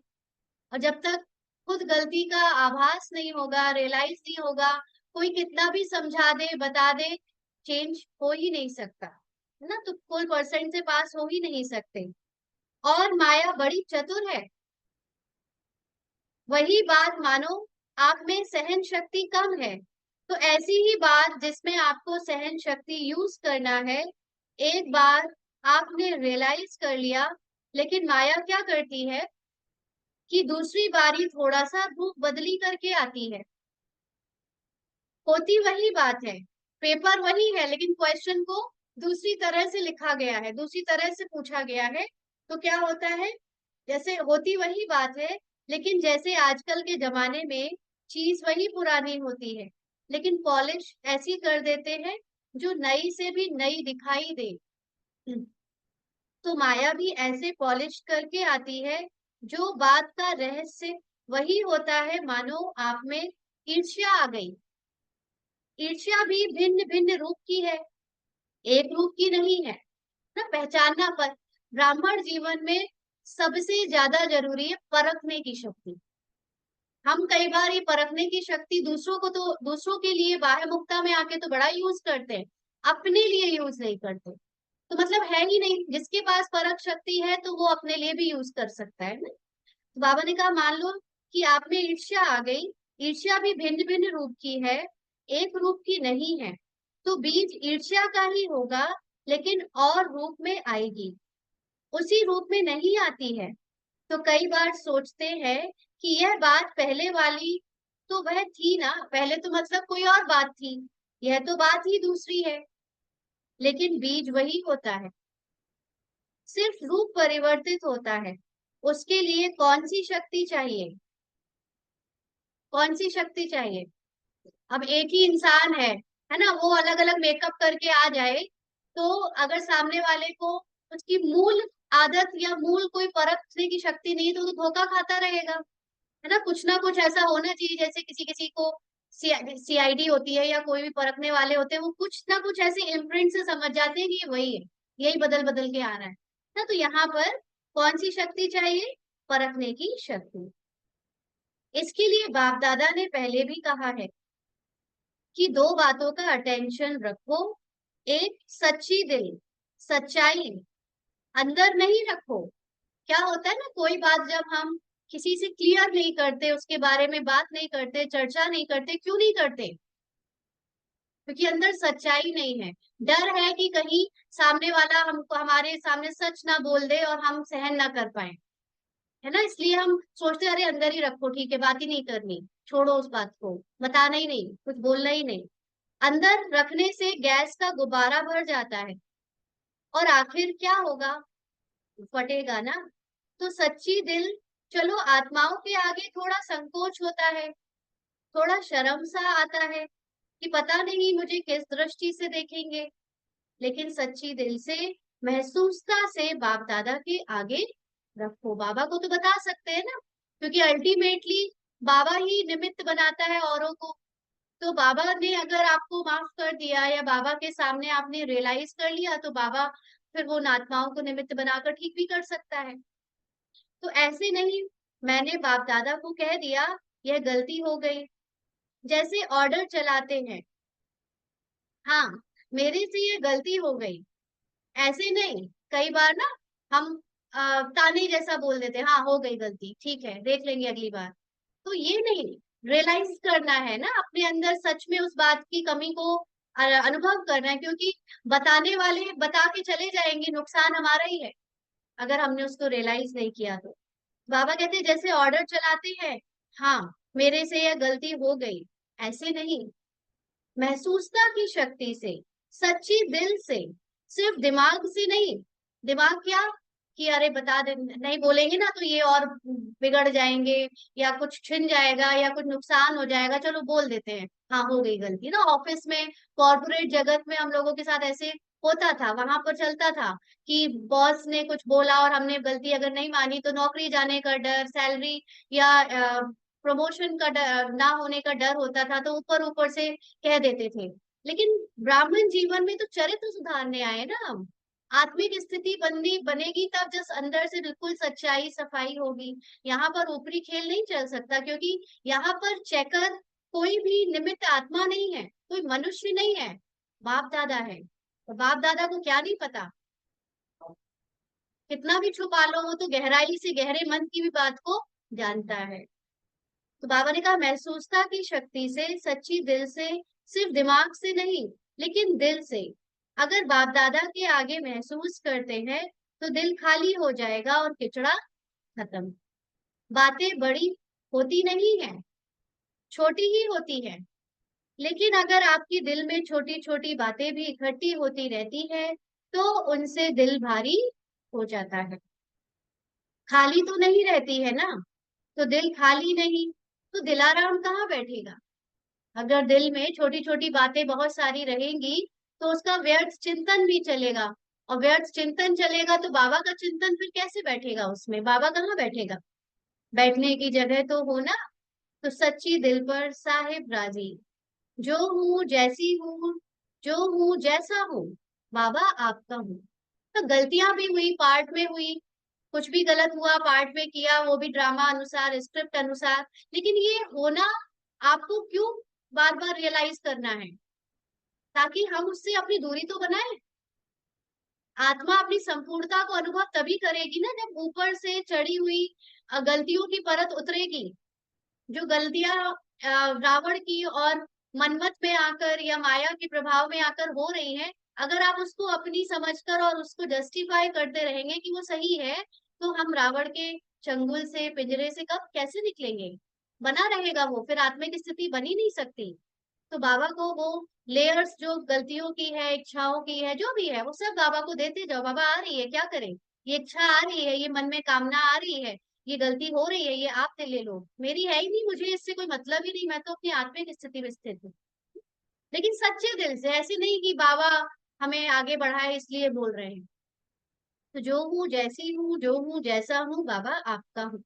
और जब तक खुद गलती का आभास नहीं होगा, रियलाइज नहीं होगा, कोई कितना भी समझा दे बता दे, चेंज हो ही नहीं सकता, है ना। तो फुल परसेंट से पास हो ही नहीं सकते। और माया बड़ी चतुर है। वही बात मानो आप में सहन शक्ति कम है, तो ऐसी ही बात जिसमें आपको सहन शक्ति यूज करना है, एक बार आपने रियलाइज कर लिया, लेकिन माया क्या करती है कि दूसरी बारी थोड़ा सा रूप बदली करके आती है। होती वही बात है, पेपर वही है, लेकिन क्वेश्चन को दूसरी तरह से लिखा गया है, दूसरी तरह से पूछा गया है। तो क्या होता है, जैसे होती वही बात है, लेकिन जैसे आजकल के जमाने में चीज वही पुरानी होती है, लेकिन पॉलिश ऐसी कर देते हैं जो नई से भी नई दिखाई दे। तो माया भी ऐसे पॉलिश करके आती है। जो बात का रहस्य वही होता है, मानो आप में ईर्ष्या आ गई। ईर्ष्या भी भिन्न भिन्न रूप की है, एक रूप की नहीं है ना। पहचानना पर ब्राह्मण जीवन में सबसे ज्यादा जरूरी है परखने की शक्ति। हम कई बार ये परखने की शक्ति दूसरों को, तो दूसरों के लिए बाह्य मुक्ता में आके तो बड़ा यूज करते हैं, अपने लिए यूज नहीं करते। तो मतलब है ही नहीं, जिसके पास परख शक्ति है तो वो अपने लिए भी यूज कर सकता है ना। तो बाबा ने कहा मान लो कि आप में ईर्ष्या आ गई। ईर्ष्या भी भिन्न भिन्न रूप की है, एक रूप की नहीं है। तो बीज ईर्ष्या का ही होगा, लेकिन और रूप में आएगी, उसी रूप में नहीं आती है। तो कई बार सोचते हैं कि यह बात पहले वाली तो वह थी ना, पहले तो मतलब कोई और बात थी, यह तो बात ही दूसरी है। लेकिन बीज वही होता है, सिर्फ रूप परिवर्तित होता है। उसके लिए कौन सी शक्ति चाहिए, कौन सी शक्ति चाहिए। अब एक ही इंसान है ना, वो अलग अलग मेकअप करके आ जाए, तो अगर सामने वाले को उसकी मूल आदत या मूल कोई परखने की शक्ति नहीं है, तो धोखा खाता रहेगा, है ना। कुछ ना कुछ ऐसा होना चाहिए, जैसे किसी किसी को सीआईडी होती है या कोई भी परखने वाले होते हैं, वो कुछ ना कुछ ऐसे इम्प्रिंट से समझ जाते हैं कि ये वही है, यही बदल बदल के आ रहा है ना। तो यहाँ पर कौन सी शक्ति चाहिए, परखने की शक्ति। इसके लिए बाप दादा ने पहले भी कहा है कि दो बातों का अटेंशन रखो। एक सच्ची दिल, सच्चाई अंदर नहीं रखो। क्या होता है ना, कोई बात जब हम किसी से क्लियर नहीं करते, उसके बारे में बात नहीं करते, चर्चा नहीं करते, क्यों नहीं करते, क्योंकि अंदर सच्चाई नहीं है। डर है कि कहीं सामने वाला हमको हमारे सामने सच ना बोल दे और हम सहन ना कर पाए, है ना। इसलिए हम सोचते हैं, अरे अंदर ही रखो, ठीक है, बात ही नहीं करनी, छोड़ो उस बात को, बताना ही नहीं, कुछ बोलना ही नहीं। अंदर रखने से गैस का गुब्बारा भर जाता है, और आखिर क्या होगा, फटेगा ना। तो सच्ची दिल, चलो आत्माओं के आगे थोड़ा संकोच होता है, थोड़ा शर्म सा आता है कि पता नहीं मुझे किस दृष्टि से देखेंगे, लेकिन सच्ची दिल से, महसूसता से बाप दादा के आगे रखो। बाबा को तो बता सकते हैं ना, क्योंकि अल्टीमेटली बाबा ही निमित्त बनाता है औरों को। तो बाबा ने अगर आपको माफ कर दिया या बाबा के सामने आपने रियलाइज कर लिया, तो बाबा फिर वो आत्माओं को निमित्त बनाकर ठीक भी कर सकता है। तो ऐसे नहीं, मैंने बाप दादा को कह दिया, यह गलती हो गई, जैसे ऑर्डर चलाते हैं। हाँ, मेरे से ये गलती हो गई, ऐसे नहीं। कई बार ना हम ताने जैसा बोल देते हैं, हाँ हो गई गलती, ठीक है देख लेंगे अगली बार। तो ये नहीं, रियलाइज करना है ना अपने अंदर, सच में उस बात की कमी को अनुभव करना है, क्योंकि बताने वाले बता के चले जाएंगे, नुकसान हमारा ही है अगर हमने उसको रियलाइज नहीं किया तो। बाबा कहते हैं जैसे ऑर्डर चलाते हैं, हाँ मेरे से यह गलती हो गई, ऐसे नहीं, महसूसता की शक्ति से, सच्ची दिल से, सिर्फ दिमाग से नहीं। दिमाग क्या, कि अरे बता दे, नहीं बोलेंगे ना तो ये और बिगड़ जाएंगे, या कुछ छिन जाएगा या कुछ नुकसान हो जाएगा, चलो बोल देते हैं, हाँ हो गई गलती ना, ऑफिस में, कॉर्पोरेट जगत में हम लोगों के साथ ऐसे होता था, वहां पर चलता था कि बॉस ने कुछ बोला और हमने गलती अगर नहीं मानी तो नौकरी जाने का डर, सैलरी या प्रमोशन का डर ना होने का डर होता था, तो ऊपर ऊपर से कह देते थे। लेकिन ब्राह्मण जीवन में तो चरित्र सुधारने आए ना हम। आत्मिक स्थिति बननी बनेगी तब जब अंदर से बिल्कुल सच्चाई सफाई होगी। यहाँ पर ऊपरी खेल नहीं चल सकता, क्योंकि यहाँ पर चेकर कोई भी निमित्त आत्मा नहीं है, कोई मनुष्य नहीं है, बाप दादा है। तो बाप दादा को क्या नहीं पता, कितना भी छुपा लो वो तो गहराई से गहरे मन की भी बात को जानता है। तो बाबा ने कहा महसूसता की शक्ति से, सच्ची दिल से, सिर्फ दिमाग से नहीं लेकिन दिल से। अगर बाप दादा के आगे महसूस करते हैं तो दिल खाली हो जाएगा और किचड़ा खत्म। बातें बड़ी होती नहीं है, छोटी ही होती है। लेकिन अगर आपके दिल में छोटी छोटी बातें भी इकट्ठी होती रहती है तो उनसे दिल भारी हो जाता है। खाली तो नहीं रहती है ना, तो दिल खाली नहीं, तो दिलाराम कहाँ बैठेगा। अगर दिल में छोटी छोटी बातें बहुत सारी रहेंगी तो उसका व्यर्थ चिंतन भी चलेगा, और व्यर्थ चिंतन चलेगा तो बाबा का चिंतन फिर कैसे बैठेगा, उसमें बाबा कहाँ बैठेगा। बैठने की जगह तो हो ना। तो सच्ची दिल पर साहिब राजी, जो हूँ जैसी हूँ, जो हूँ जैसा हूँ, बाबा आपका हूँ। तो गलतियां भी हुई, पार्ट में हुई, कुछ भी गलत हुआ पार्ट में किया, वो भी ड्रामा अनुसार, स्क्रिप्ट अनुसार। लेकिन ये होना आपको क्यों बार बार रियलाइज करना है, ताकि हम उससे अपनी दूरी तो बनाए। आत्मा अपनी संपूर्णता को अनुभव तभी करेगी ना जब ऊपर से चढ़ी हुई गलतियों की परत उतरेगी। जो गलतियां रावण की और मनमत में आकर या माया के प्रभाव में आकर हो रही हैं, अगर आप उसको अपनी समझकर और उसको जस्टिफाई करते रहेंगे कि वो सही है, तो हम रावण के चंगुल से, पिंजरे से कब कैसे निकलेंगे। बना रहेगा वो, फिर आत्मिक स्थिति बनी नहीं सकती। तो बाबा को वो लेयर्स जो गलतियों की है, इच्छाओं की है, जो भी है, वो सब बाबा को देते जाओ। बाबा आ रही है, क्या करें, ये इच्छा आ रही है, ये मन में कामना आ रही है, ये गलती हो रही है, ये आप से ले लो, मेरी है ही नहीं, मुझे इससे कोई मतलब ही नहीं, मैं तो अपनी आत्मिक स्थिति में स्थित हूँ। लेकिन सच्चे दिल से, ऐसे नहीं कि बाबा हमें आगे बढ़ाए इसलिए बोल रहे हैं। तो जो हूँ जैसी हूँ, जो हूँ जैसा हूँ, बाबा आपका हूँ।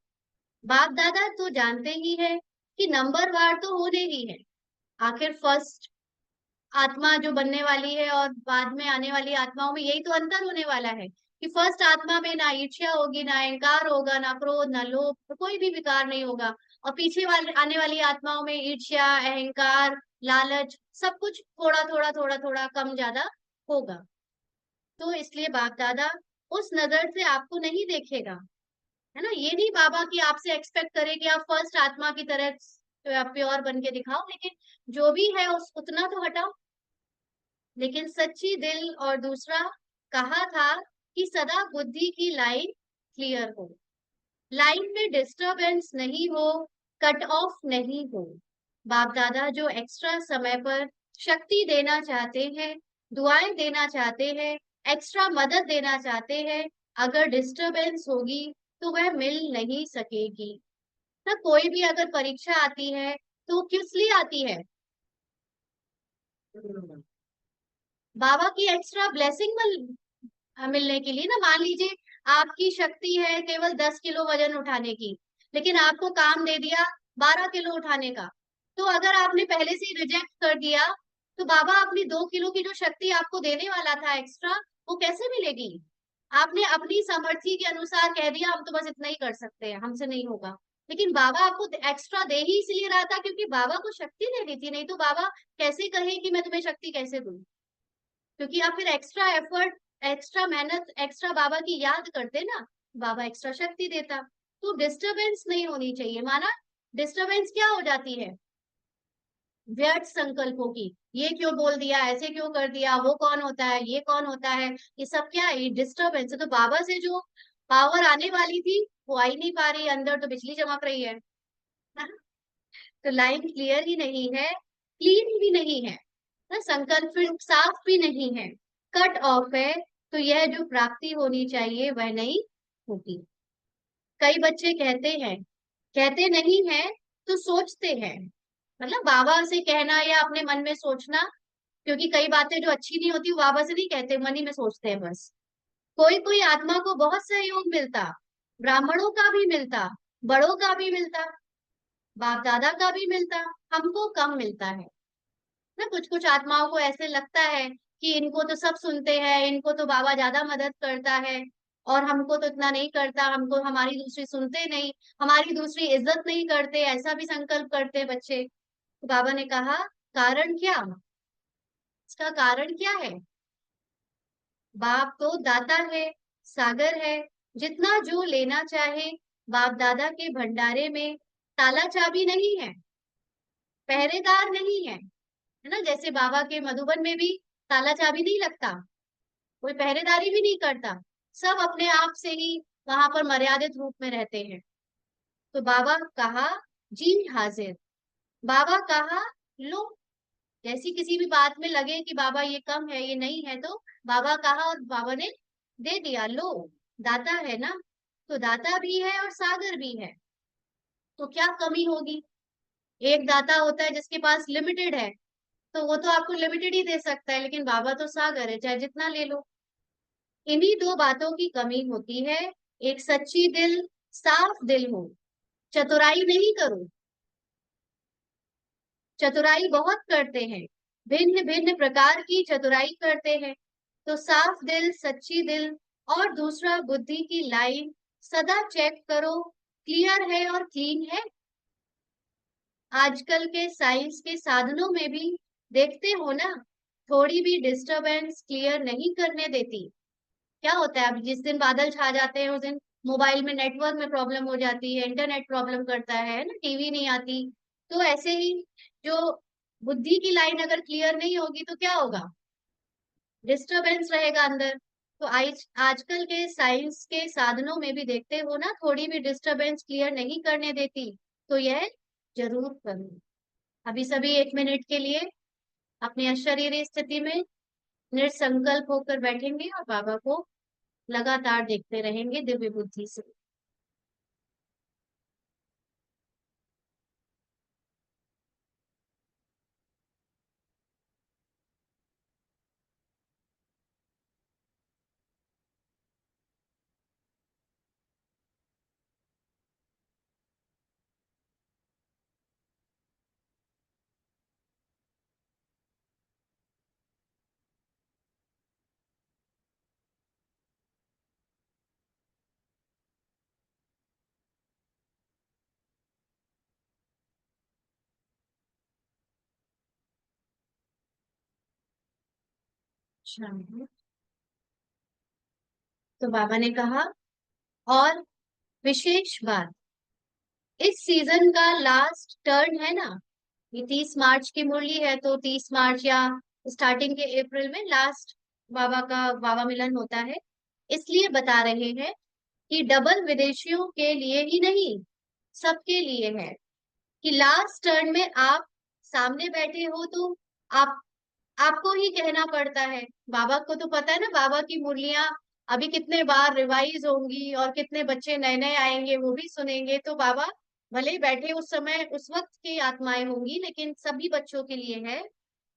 बाप दादा तो जानते ही है कि नंबर वार तो होने ही है। आखिर फर्स्ट आत्मा जो बनने वाली है और बाद में आने वाली आत्माओं में यही तो अंतर होने वाला है कि फर्स्ट आत्मा में ना ईर्ष्या होगी, ना अहंकार होगा, ना क्रोध, ना लोभ, तो कोई भी विकार नहीं होगा। और पीछे वाले आने वाली आत्माओं में ईर्ष्या, अहंकार, लालच, सब कुछ थोड़ा थोड़ा थोड़ा थोड़ा कम ज्यादा होगा। तो इसलिए बाप दादा उस नजर से आपको नहीं देखेगा, है ना। ये नहीं बाबा की आपसे एक्सपेक्ट करे कि आप फर्स्ट आत्मा की तरह प्योर बन के दिखाओ, लेकिन जो भी है उस उतना तो हटाओ। लेकिन सच्ची दिल और दूसरा कहा था कि सदा बुद्धि की लाइन क्लियर हो, लाइन में डिस्टरबेंस नहीं हो, कट ऑफ नहीं हो। बाप दादा जो एक्स्ट्रा समय पर शक्ति देना चाहते हैं, दुआएं देना चाहते हैं, एक्स्ट्रा मदद देना चाहते हैं, अगर डिस्टरबेंस होगी तो वह मिल नहीं सकेगी ना। कोई भी अगर परीक्षा आती है तो किस लिए आती है, बाबा की एक्स्ट्रा ब्लेसिंग मिलने के लिए ना। मान लीजिए आपकी शक्ति है केवल 10 किलो वजन उठाने की, लेकिन आपको काम दे दिया 12 किलो उठाने का, तो अगर आपने पहले से ही रिजेक्ट कर दिया तो बाबा अपनी 2 किलो की जो शक्ति आपको देने वाला था एक्स्ट्रा, वो कैसे मिलेगी। आपने अपनी सामर्थ्य के अनुसार कह दिया हम तो बस इतना ही कर सकते हैं, हमसे नहीं होगा। लेकिन बाबा आपको एक्स्ट्रा दे ही इसलिए रहा था क्योंकि बाबा को शक्ति देनी थी, नहीं तो बाबा कैसे कहे कि मैं तुम्हें शक्ति कैसे दूं। क्योंकि आप फिर एक्स्ट्रा एफर्ट, एक्स्ट्रा मेहनत, एक्स्ट्रा बाबा की याद करते ना, बाबा एक्स्ट्रा शक्ति देता। तो डिस्टरबेंस नहीं होनी चाहिए, माना। डिस्टरबेंस क्या हो जाती है, व्यर्थ संकल्पों की, ये क्यों बोल दिया, ऐसे क्यों कर दिया, वो कौन होता है, ये कौन होता है, ये सब क्या है, डिस्टरबेंस है। तो बाबा से जो पावर आने वाली थी वो आ ही नहीं पा रही है, अंदर तो बिजली चमक रही है। तो लाइन क्लियर ही नहीं है, क्लीन भी नहीं है ना, संकल्प फिर साफ भी नहीं है, कट ऑफ है। तो यह जो प्राप्ति होनी चाहिए वह नहीं होती। कई बच्चे कहते हैं, कहते नहीं है तो सोचते हैं, मतलब बाबा से कहना या अपने मन में सोचना, क्योंकि कई बातें जो अच्छी नहीं होती वो बाबा से नहीं कहते, मन ही में सोचते हैं बस। कोई कोई आत्मा को बहुत सहयोग मिलता, ब्राह्मणों का भी मिलता, बड़ों का भी मिलता, बाप दादा का भी मिलता, हमको कम मिलता है ना। कुछ कुछ आत्माओं को ऐसे लगता है कि इनको तो सब सुनते हैं, इनको तो बाबा ज्यादा मदद करता है, और हमको तो इतना नहीं करता, हमको हमारी दूसरी सुनते नहीं, हमारी दूसरी इज्जत नहीं करते, ऐसा भी संकल्प करते बच्चे। तो बाबा ने कहा, कारण क्या, इसका कारण क्या है? बाप तो दाता है, सागर है, जितना जो लेना चाहे। बाप दादा के भंडारे में ताला चाबी नहीं है, पहरेदार नहीं है ना। जैसे बाबा के मधुबन में भी ताला चाबी नहीं लगता, कोई पहरेदारी भी नहीं करता, सब अपने आप से ही वहां पर मर्यादित रूप में रहते हैं। तो बाबा कहा, जी हाजिर। बाबा कहा, लो। जैसी किसी भी बात में लगे कि बाबा ये कम है, ये नहीं है, तो बाबा कहा और बाबा ने दे दिया, लो। दाता है ना, तो दाता भी है और सागर भी है, तो क्या कमी होगी? एक दाता होता है जिसके पास लिमिटेड है, तो वो तो आपको लिमिटेड ही दे सकता है, लेकिन बाबा तो सागर है, चाहे जितना ले लो। इन्हीं दो बातों की कमी होती है, एक सच्ची दिल, साफ दिल हो, चतुराई नहीं करो। चतुराई बहुत करते हैं, भिन्न भिन्न प्रकार की चतुराई करते हैं। तो साफ दिल, सच्ची दिल, और दूसरा बुद्धि की लाइन सदा चेक करो, क्लियर है और क्लीन है। आजकल के साइंस के साधनों में भी देखते हो ना, थोड़ी भी डिस्टरबेंस क्लियर नहीं करने देती। क्या होता है, अब जिस दिन बादल छा जाते हैं उस दिन मोबाइल में नेटवर्क में प्रॉब्लम हो जाती है, इंटरनेट प्रॉब्लम करता है ना, टीवी नहीं आती। तो ऐसे ही जो बुद्धि की लाइन अगर क्लियर नहीं होगी तो क्या होगा, डिस्टरबेंस रहेगा अंदर। तो आजकल के साइंस के साधनों में भी देखते हो ना, थोड़ी भी डिस्टरबेंस क्लियर नहीं करने देती। तो यह जरूर करो। अभी सभी 1 मिनट के लिए अपनी अशरीरी स्थिति में निसंकल्प होकर बैठेंगे और बाबा को लगातार देखते रहेंगे दिव्य बुद्धि से। अच्छा, तो बाबा ने कहा, और विशेष बात, इस सीजन का लास्ट टर्न है ना, ये 30 मार्च की मुरली है, तो 30 मार्च या स्टार्टिंग के अप्रैल में लास्ट बाबा का बाबा मिलन होता है। इसलिए बता रहे हैं कि डबल विदेशियों के लिए ही नहीं, सबके लिए है। कि लास्ट टर्न में आप सामने बैठे हो, तो आप आपको ही कहना पड़ता है। बाबा को तो पता है ना, बाबा की मुरलियां अभी कितने बार रिवाइज होंगी और कितने बच्चे नए नए आएंगे वो भी सुनेंगे। तो बाबा भले ही बैठे उस समय उस वक्त की आत्माएं होंगी, लेकिन सभी बच्चों के लिए है।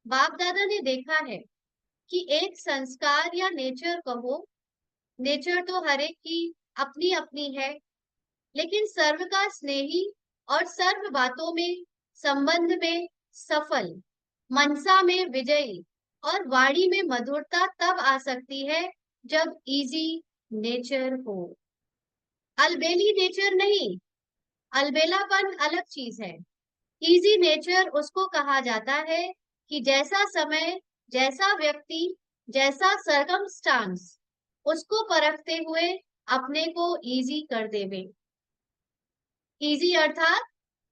बाप दादा ने देखा है कि एक संस्कार या नेचर कहो, नेचर तो हर एक की अपनी अपनी है, लेकिन सर्व का स्नेही और सर्व बातों में, संबंध में सफल, मनसा में विजयी और वाणी में मधुरता तब आ सकती है जब इजी नेचर हो। अलबेली नेचर नहीं, अलबेलापन अलग चीज है। इजी नेचर उसको कहा जाता है कि जैसा समय, जैसा व्यक्ति, जैसा सरकमस्टांस, उसको परखते हुए अपने को इजी कर देवे। इजी अर्थात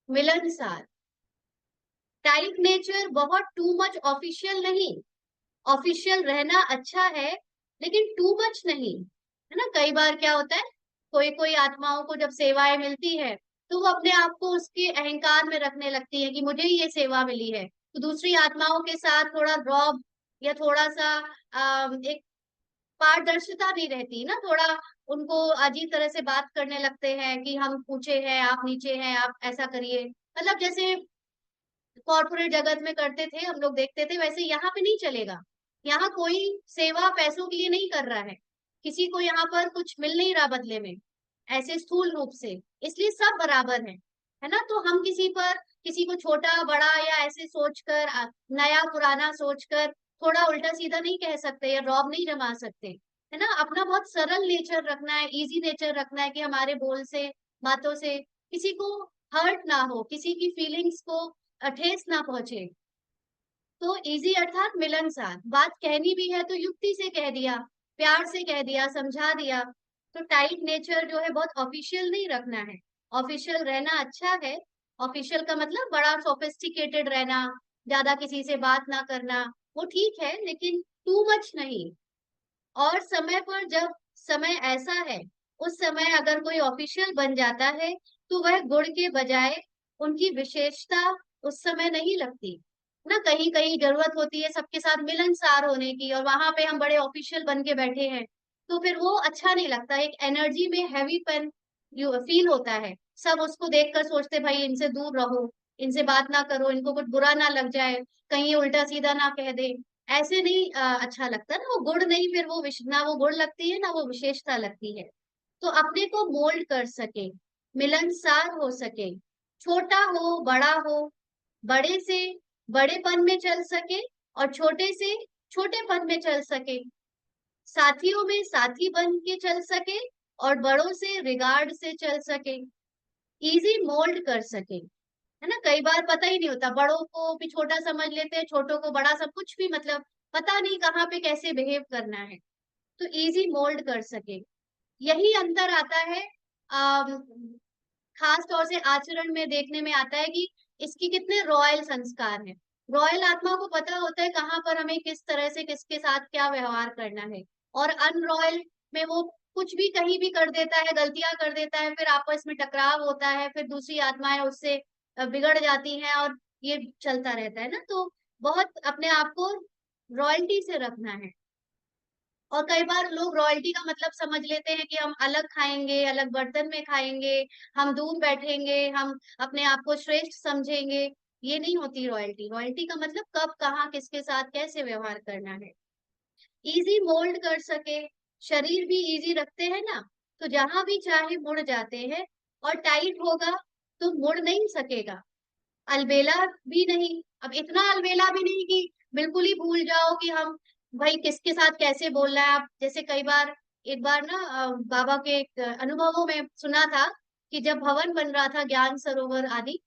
मिलनसार। टाइप नेचर बहुत टू मच ऑफिशियल नहीं, ऑफिशियल रहना अच्छा है, लेकिन टू मच नहीं, है ना। कई बार क्या होता है, कोई कोई आत्माओं को जब सेवाएं मिलती है तो वो अपने आप को उसके अहंकार में रखने लगती है कि मुझे ही ये सेवा मिली है, तो दूसरी आत्माओं के साथ थोड़ा रॉब या थोड़ा सा एक पारदर्शिता नहीं रहती ना, थोड़ा उनको अजीब तरह से बात करने लगते हैं कि हम ऊंचे हैं, आप नीचे हैं, आप ऐसा करिए। मतलब जैसे कॉर्पोरेट जगत में करते थे, हम लोग देखते थे, वैसे यहाँ पे नहीं चलेगा। यहाँ कोई सेवा पैसों के लिए नहीं कर रहा है, किसी को यहाँ पर कुछ मिल नहीं रहा बदले में, ऐसे स्थूल रूप से। इसलिए सब बराबर है ना। तो हम किसी पर, किसी को छोटा बड़ा या ऐसे सोचकर नया पुराना सोचकर थोड़ा उल्टा सीधा नहीं कह सकते या रौब नहीं जमा सकते, है ना। अपना बहुत सरल नेचर रखना है, इजी नेचर रखना है, कि हमारे बोल से, बातों से किसी को हर्ट ना हो, किसी की फीलिंग्स को ठेस ना पहुंचे। तो इजी अर्थात मिलनसार, बात कहनी भी है तो युक्ति से कह दिया, प्यार से कह दिया, समझा दिया। तो टाइट नेचर जो है बहुत ऑफिशियल नहीं रखना है। ऑफिशियल रहना अच्छा है, ऑफिशियल का मतलब बड़ा सोफिस्टिकेटेड रहना, ज्यादा किसी से बात ना करना, वो ठीक है, लेकिन टू मच नहीं। और समय पर, जब समय ऐसा है, उस समय अगर कोई ऑफिशियल बन जाता है तो वह गुण के बजाय उनकी विशेषता उस समय नहीं लगती ना। कहीं कहीं जरूरत होती है सबके साथ मिलनसार होने की, और वहां पे हम बड़े ऑफिशियल बन के बैठे हैं, तो फिर वो अच्छा नहीं लगता। एक एनर्जी में हैवीपन फील होता है, सब उसको देखकर सोचते भाई इनसे दूर रहो, इनसे बात ना करो, इनको कुछ बुरा ना लग जाए, कहीं उल्टा सीधा ना कह दे। ऐसे नहीं अच्छा लगता ना, वो गुण नहीं, फिर वो ना वो गुण लगती है ना वो विशेषता लगती है। तो अपने को मोल्ड कर सके, मिलनसार हो सके, छोटा हो बड़ा हो, बड़े से बड़ेपन में चल सके और छोटे से छोटेपन में चल सके, साथियों में साथी बन के चल सके और बड़ों से रिगार्ड से चल सके, इजी मोल्ड कर सके, है ना। कई बार पता ही नहीं होता, बड़ों को भी छोटा समझ लेते हैं, छोटों को बड़ा, सब कुछ भी मतलब पता नहीं कहाँ पे कैसे बिहेव करना है। तो इजी मोल्ड कर सके, यही अंतर आता है। खास तौर से आचरण में देखने में आता है कि इसकी कितने रॉयल संस्कार हैं। रॉयल आत्मा को पता होता है कहाँ पर हमें किस तरह से किसके साथ क्या व्यवहार करना है, और अनरॉयल में वो कुछ भी कहीं भी कर देता है, गलतियां कर देता है, फिर आपस में टकराव होता है, फिर दूसरी आत्माएं उससे बिगड़ जाती हैं, और ये चलता रहता है ना। तो बहुत अपने आप को रॉयल्टी से रखना है। और कई बार लोग रॉयल्टी का मतलब समझ लेते हैं कि हम अलग खाएंगे, अलग बर्तन में खाएंगे, हम दूर बैठेंगे, हम अपने आप को श्रेष्ठ समझेंगे। ये नहीं होती रॉयल्टी। रॉयल्टी का मतलब कब कहाँ किसके साथ कैसे व्यवहार करना है। इजी मोल्ड कर सके, शरीर भी इजी रखते हैं ना, तो जहां भी चाहे मुड़ जाते हैं। और टाइट होगा तो मुड़ नहीं सकेगा, अलबेला भी नहीं। अब इतना अलबेला भी नहीं कि बिल्कुल ही भूल जाओ कि हम भाई किसके साथ कैसे बोलना है। आप जैसे कई बार, एक बार ना बाबा के एक अनुभवों में सुना था कि जब भवन बन रहा था ज्ञान सरोवर आदि,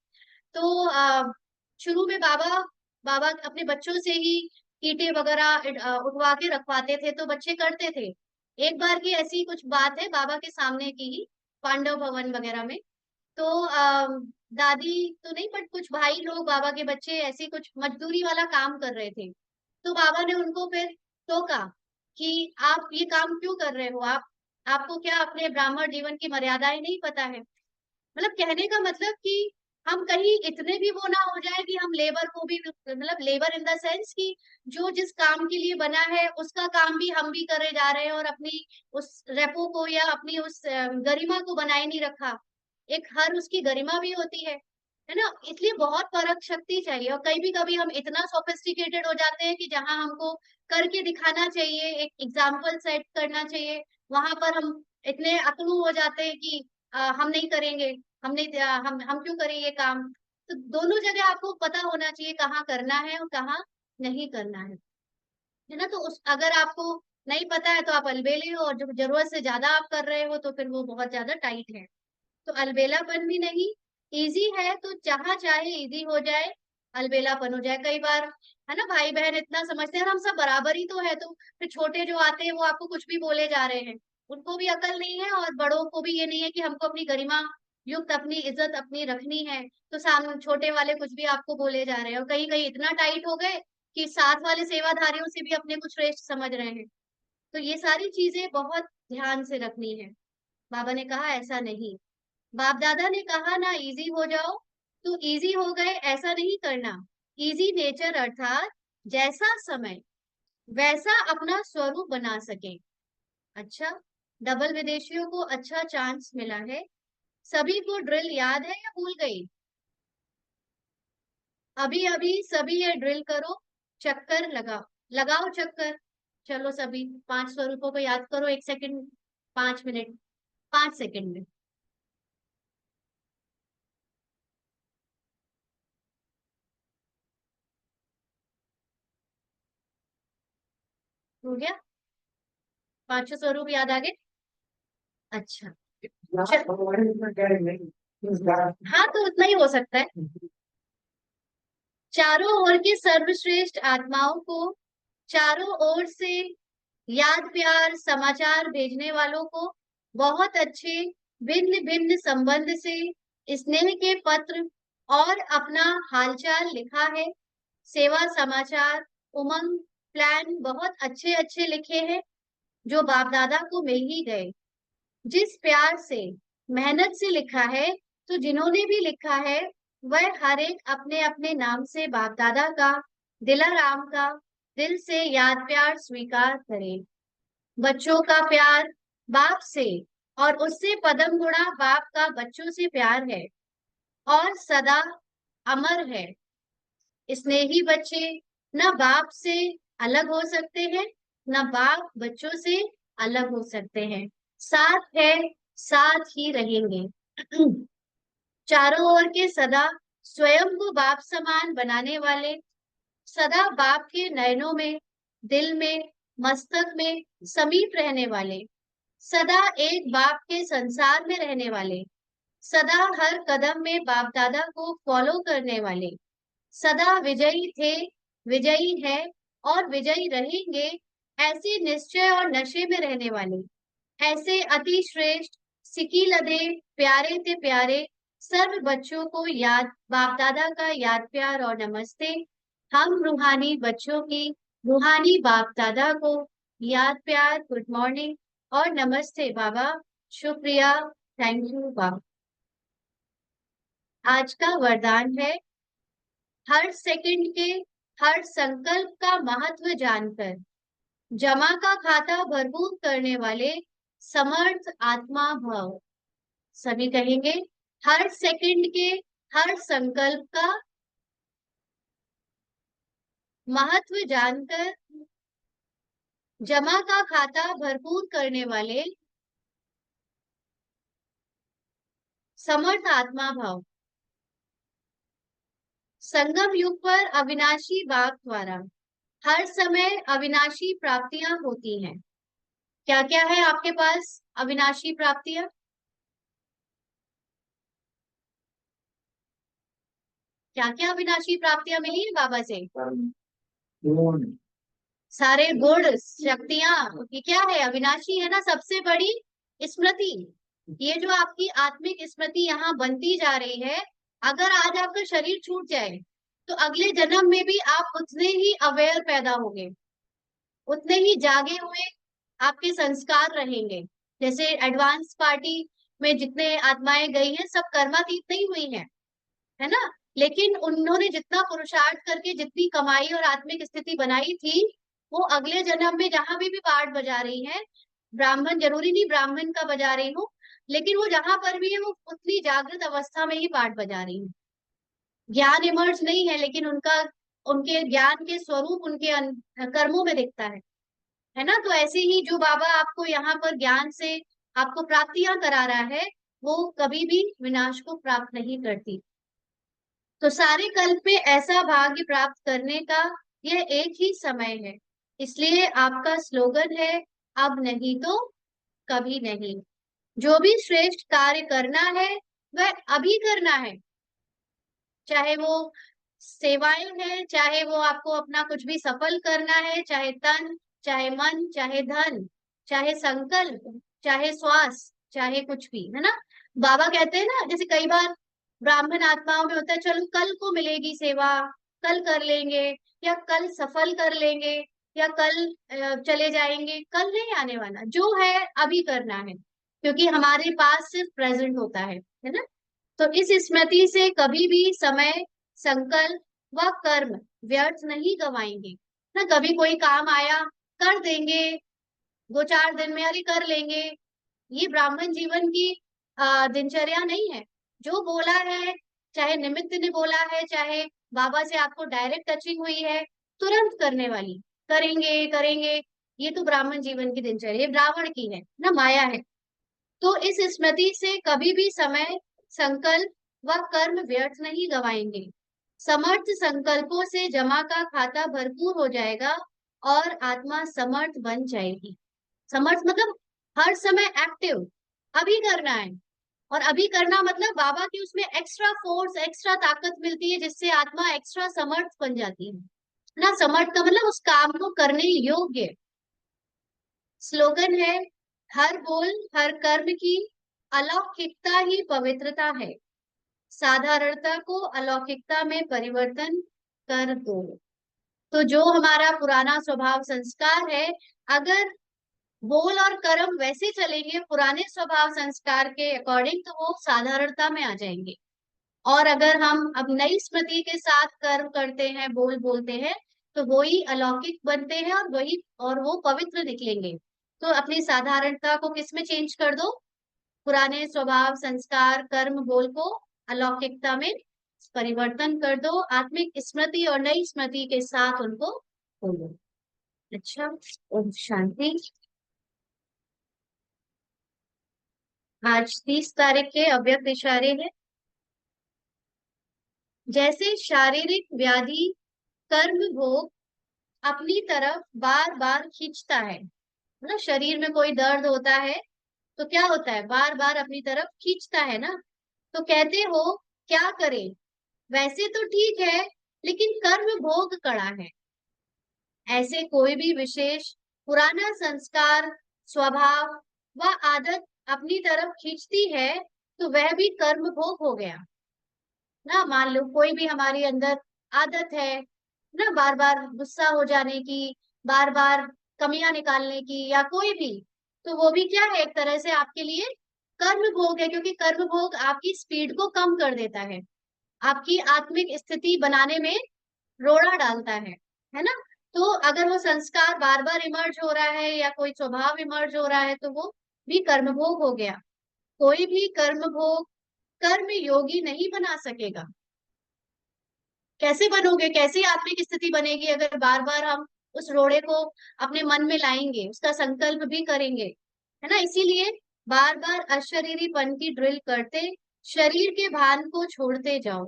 तो शुरू में बाबा बाबा अपने बच्चों से ही ईंटें वगैरह उठवा के रखवाते थे, तो बच्चे करते थे। एक बार की ऐसी कुछ बात है बाबा के सामने की ही, पांडव भवन वगैरह में। तो दादी तो नहीं, बट कुछ भाई लोग, बाबा के बच्चे ऐसे कुछ मजदूरी वाला काम कर रहे थे। तो बाबा ने उनको फिर टोका कि आप ये काम क्यों कर रहे हो, आप आपको क्या अपने ब्राह्मण जीवन की मर्यादाएं नहीं पता है। मतलब कहने का मतलब कि हम कहीं इतने भी वो ना हो जाए कि हम लेबर को भी, मतलब लेबर इन द सेंस कि जो जिस काम के लिए बना है उसका काम भी हम भी करे जा रहे हैं, और अपनी उस रेपो को या अपनी उस गरिमा को बनाए नहीं रखा। एक हर उसकी गरिमा भी होती है ना। इसलिए बहुत परख शक्ति चाहिए, और कहीं भी कभी हम इतना सोफिस्टिकेटेड हो जाते हैं कि जहां हमको करके दिखाना चाहिए, एक एग्जाम्पल सेट करना चाहिए, वहां पर हम इतने अकड़ू हो जाते हैं कि हम नहीं करेंगे, हम नहीं, हम क्यों करें ये काम। तो दोनों जगह आपको पता होना चाहिए कहाँ करना है और कहाँ नहीं करना है ना। तो उस अगर आपको नहीं पता है तो आप अलबेले हो, और जब जरूरत से ज्यादा आप कर रहे हो तो फिर वो बहुत ज्यादा टाइट है। तो अलबेलापन भी नहीं, इजी है तो जहां चाहे इजी हो जाए, अलबेलापन हो जाए। कई बार है ना, भाई बहन इतना समझते हैं और हम सब बराबर ही तो है, तो फिर छोटे जो आते हैं वो आपको कुछ भी बोले जा रहे हैं, उनको भी अकल नहीं है, और बड़ों को भी ये नहीं है कि हमको अपनी गरिमा युक्त अपनी इज्जत अपनी रखनी है। तो सामने छोटे वाले कुछ भी आपको बोले जा रहे हैं, और कहीं कहीं इतना टाइट हो गए कि साथ वाले सेवाधारियों से भी अपने को श्रेष्ठ समझ रहे हैं। तो ये सारी चीजें बहुत ध्यान से रखनी है। बाबा ने कहा ऐसा नहीं, बाप दादा ने कहा ना इजी हो जाओ तो इजी हो गए, ऐसा नहीं करना। इजी नेचर अर्थात जैसा समय वैसा अपना स्वरूप बना सके। अच्छा, डबल विदेशियों को अच्छा चांस मिला है। सभी को ड्रिल याद है या भूल गई? अभी अभी सभी ये ड्रिल करो, चक्कर लगाओ, लगाओ चक्कर। चलो सभी 5 स्वरूपों को याद करो, 1 सेकंड, 5 मिनट, 5 सेकंड में। हो गया? 5 स्वरूप याद आ गए? अच्छा। हाँ, तो उतना ही हो सकता है। चारों ओर के सर्वश्रेष्ठ आत्माओं को, चारों ओर से याद प्यार समाचार भेजने वालों को, बहुत अच्छे भिन्न भिन्न संबंध से स्नेह के पत्र और अपना हालचाल लिखा है। सेवा समाचार उमंग प्लान बहुत अच्छे अच्छे लिखे हैं, जो बाप दादा को मिल ही गए। जिस प्यार से मेहनत से लिखा है, तो जिन्होंने भी लिखा है वह हर एक अपने अपने नाम से बाप दादा का, दिलाराम का दिल से याद प्यार स्वीकार करे। बच्चों का प्यार बाप से और उससे पदम गुणा बाप का बच्चों से प्यार है और सदा अमर है। स्नेही बच्चे न बाप से अलग हो सकते हैं, न बाप बच्चों से अलग हो सकते हैं। साथ है, साथ ही रहेंगे। चारों ओर के सदा स्वयं को बाप समान बनाने वाले, सदा बाप के नयनों में, दिल में, मस्तक में समीप रहने वाले, सदा एक बाप के संसार में रहने वाले, सदा हर कदम में बाप दादा को फॉलो करने वाले, सदा विजयी थे, विजयी है और विजयी रहेंगे, ऐसे निश्चय और नशे में रहने वाले, ऐसे अति श्रेष्ठ सिकी लदे प्यारे ते प्यारे सर्व बच्चों को याद बाप दादा का याद प्यार और नमस्ते। हम रूहानी बच्चों की रूहानी बाप दादा को याद प्यार, गुड मॉर्निंग और नमस्ते बाबा, शुक्रिया, थैंक यू बाबा। आज का वरदान है, हर सेकंड के हर संकल्प का महत्व जानकर जमा का खाता भरपूर करने वाले समर्थ आत्मा भव। सभी कहेंगे, हर सेकंड के हर संकल्प का महत्व जानकर जमा का खाता भरपूर करने वाले समर्थ आत्मा भव। संगम युग पर अविनाशी बाप द्वारा हर समय अविनाशी प्राप्तियां होती हैं। क्या क्या है आपके पास अविनाशी प्राप्तियां? क्या क्या अविनाशी प्राप्तियां मिली है बाबा से? सारे गुण शक्तियां, ये क्या है? अविनाशी है ना। सबसे बड़ी स्मृति, ये जो आपकी आत्मिक स्मृति यहाँ बनती जा रही है, अगर आज आपका शरीर छूट जाए तो अगले जन्म में भी आप उतने ही अवेयर पैदा होंगे, उतने ही जागे हुए आपके संस्कार रहेंगे। जैसे एडवांस पार्टी में जितने आत्माएं गई हैं, सब कर्मातीत नहीं हुई हैं, है ना। लेकिन उन्होंने जितना पुरुषार्थ करके जितनी कमाई और आत्मिक स्थिति बनाई थी, वो अगले जन्म में जहां भी पार्ट बजा रही है, ब्राह्मण जरूरी नहीं ब्राह्मण का बजा रही हूँ, लेकिन वो जहां पर भी है वो उतनी जागृत अवस्था में ही पार्ट बजा रही है। ज्ञान इमर्ज नहीं है, लेकिन उनका उनके ज्ञान के स्वरूप उनके कर्मों में दिखता है ना। तो ऐसे ही जो बाबा आपको यहाँ पर ज्ञान से आपको प्राप्तियां करा रहा है, वो कभी भी विनाश को प्राप्त नहीं करती। तो सारे कल्प में ऐसा भाग्य प्राप्त करने का यह एक ही समय है। इसलिए आपका स्लोगन है, अब नहीं तो कभी नहीं। जो भी श्रेष्ठ कार्य करना है वह अभी करना है, चाहे वो सेवाएं हैं, चाहे वो आपको अपना कुछ भी सफल करना है, चाहे तन, चाहे मन, चाहे धन, चाहे संकल्प, चाहे श्वास, चाहे कुछ भी, है ना। बाबा कहते हैं ना, जैसे कई बार ब्राह्मण आत्माओं में होता है, चलो कल को मिलेगी सेवा, कल कर लेंगे, या कल सफल कर लेंगे, या कल चले जाएंगे। कल नहीं आने वाला, जो है अभी करना है, क्योंकि हमारे पास सिर्फ प्रेजेंट होता है ना। तो इस स्मृति से कभी भी समय, संकल्प व कर्म व्यर्थ नहीं गवाएंगे ना। कभी कोई काम आया, कर देंगे, 2-4 दिन में अरे कर लेंगे, ये ब्राह्मण जीवन की दिनचर्या नहीं है। जो बोला है, चाहे निमित्त ने बोला है, चाहे बाबा से आपको डायरेक्ट टचिंग हुई है, तुरंत करने वाली, करेंगे करेंगे, ये तो ब्राह्मण जीवन की दिनचर्या, ये ब्राह्मण की है ना, माया है। तो इस स्मृति से कभी भी समय, संकल्प व कर्म व्यर्थ नहीं गवाएंगे। समर्थ संकल्पों से जमा का खाता भरपूर हो जाएगा और आत्मा समर्थ बन जाएगी। समर्थ मतलब हर समय एक्टिव, अभी करना है। और अभी करना मतलब बाबा की उसमें एक्स्ट्रा फोर्स, एक्स्ट्रा ताकत मिलती है, जिससे आत्मा एक्स्ट्रा समर्थ बन जाती है ना। समर्थ का मतलब उस काम को करने योग्य। स्लोगन है, हर बोल हर कर्म की अलौकिकता ही पवित्रता है, साधारणता को अलौकिकता में परिवर्तन कर दो। तो जो हमारा पुराना स्वभाव संस्कार है, अगर बोल और कर्म वैसे चलेंगे पुराने स्वभाव संस्कार के अकॉर्डिंग, तो वो साधारणता में आ जाएंगे। और अगर हम अब नई स्मृति के साथ कर्म करते हैं, बोल बोलते हैं, तो वो ही अलौकिक बनते हैं और वही, और वो पवित्र निकलेंगे। तो अपनी साधारणता को किस में चेंज कर दो, पुराने स्वभाव संस्कार कर्म बोल को अलौकिकता में परिवर्तन कर दो, आत्मिक स्मृति और नई स्मृति के साथ उनको बोलो। अच्छा, ओम शांति। आज 30 तारीख के अव्यक्त इशारे हैं। जैसे शारीरिक व्याधि कर्म भोग अपनी तरफ बार बार खींचता है, मतलब शरीर में कोई दर्द होता है तो क्या होता है, बार बार अपनी तरफ खींचता है ना। तो कहते हो क्या करें, वैसे तो ठीक है लेकिन कर्म भोग कड़ा है। ऐसे कोई भी विशेष पुराना संस्कार, स्वभाव व आदत अपनी तरफ खींचती है तो वह भी कर्म भोग हो गया ना। मान लो कोई भी हमारी अंदर आदत है ना, बार बार गुस्सा हो जाने की, बार बार कमियां निकालने की, या कोई भी, तो वो भी क्या है, एक तरह से आपके लिए कर्म भोग है, क्योंकि कर्म भोग आपकी स्पीड को कम कर देता है, आपकी आत्मिक स्थिति बनाने में रोड़ा डालता है ना। तो अगर वो संस्कार बार बार इमर्ज हो रहा है या कोई स्वभाव इमर्ज हो रहा है तो वो भी कर्म भोग हो गया। कोई भी कर्म भोग कर्म योगी नहीं बना सकेगा। कैसे बनोगे, कैसी आत्मिक स्थिति बनेगी अगर बार बार हम उस रोड़े को अपने मन में लाएंगे, उसका संकल्प भी करेंगे, है ना। इसीलिए बार बार अशरीरीपन की ड्रिल करते शरीर के भान को छोड़ते जाओ।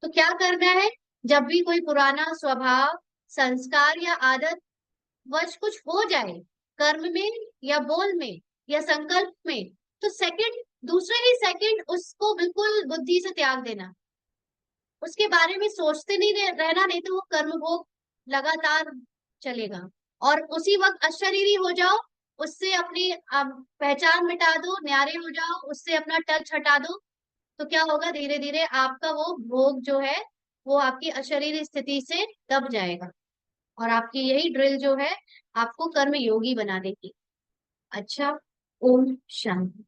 तो क्या करना है, जब भी कोई पुराना स्वभाव संस्कार या आदत वश कुछ हो जाए, कर्म में या बोल में या संकल्प में, तो सेकंड, दूसरे ही सेकंड उसको बिल्कुल बुद्धि से त्याग देना, उसके बारे में सोचते नहीं रहना, नहीं तो वो कर्म भोग लगातार चलेगा। और उसी वक्त अशरीरी हो जाओ, उससे अपनी पहचान मिटा दो, न्यारे हो जाओ, उससे अपना टच हटा दो। तो क्या होगा, धीरे धीरे आपका वो भोग जो है वो आपकी अशरीरी स्थिति से दब जाएगा, और आपकी यही ड्रिल जो है आपको कर्म योगी बना देगी। अच्छा, ओम शांति।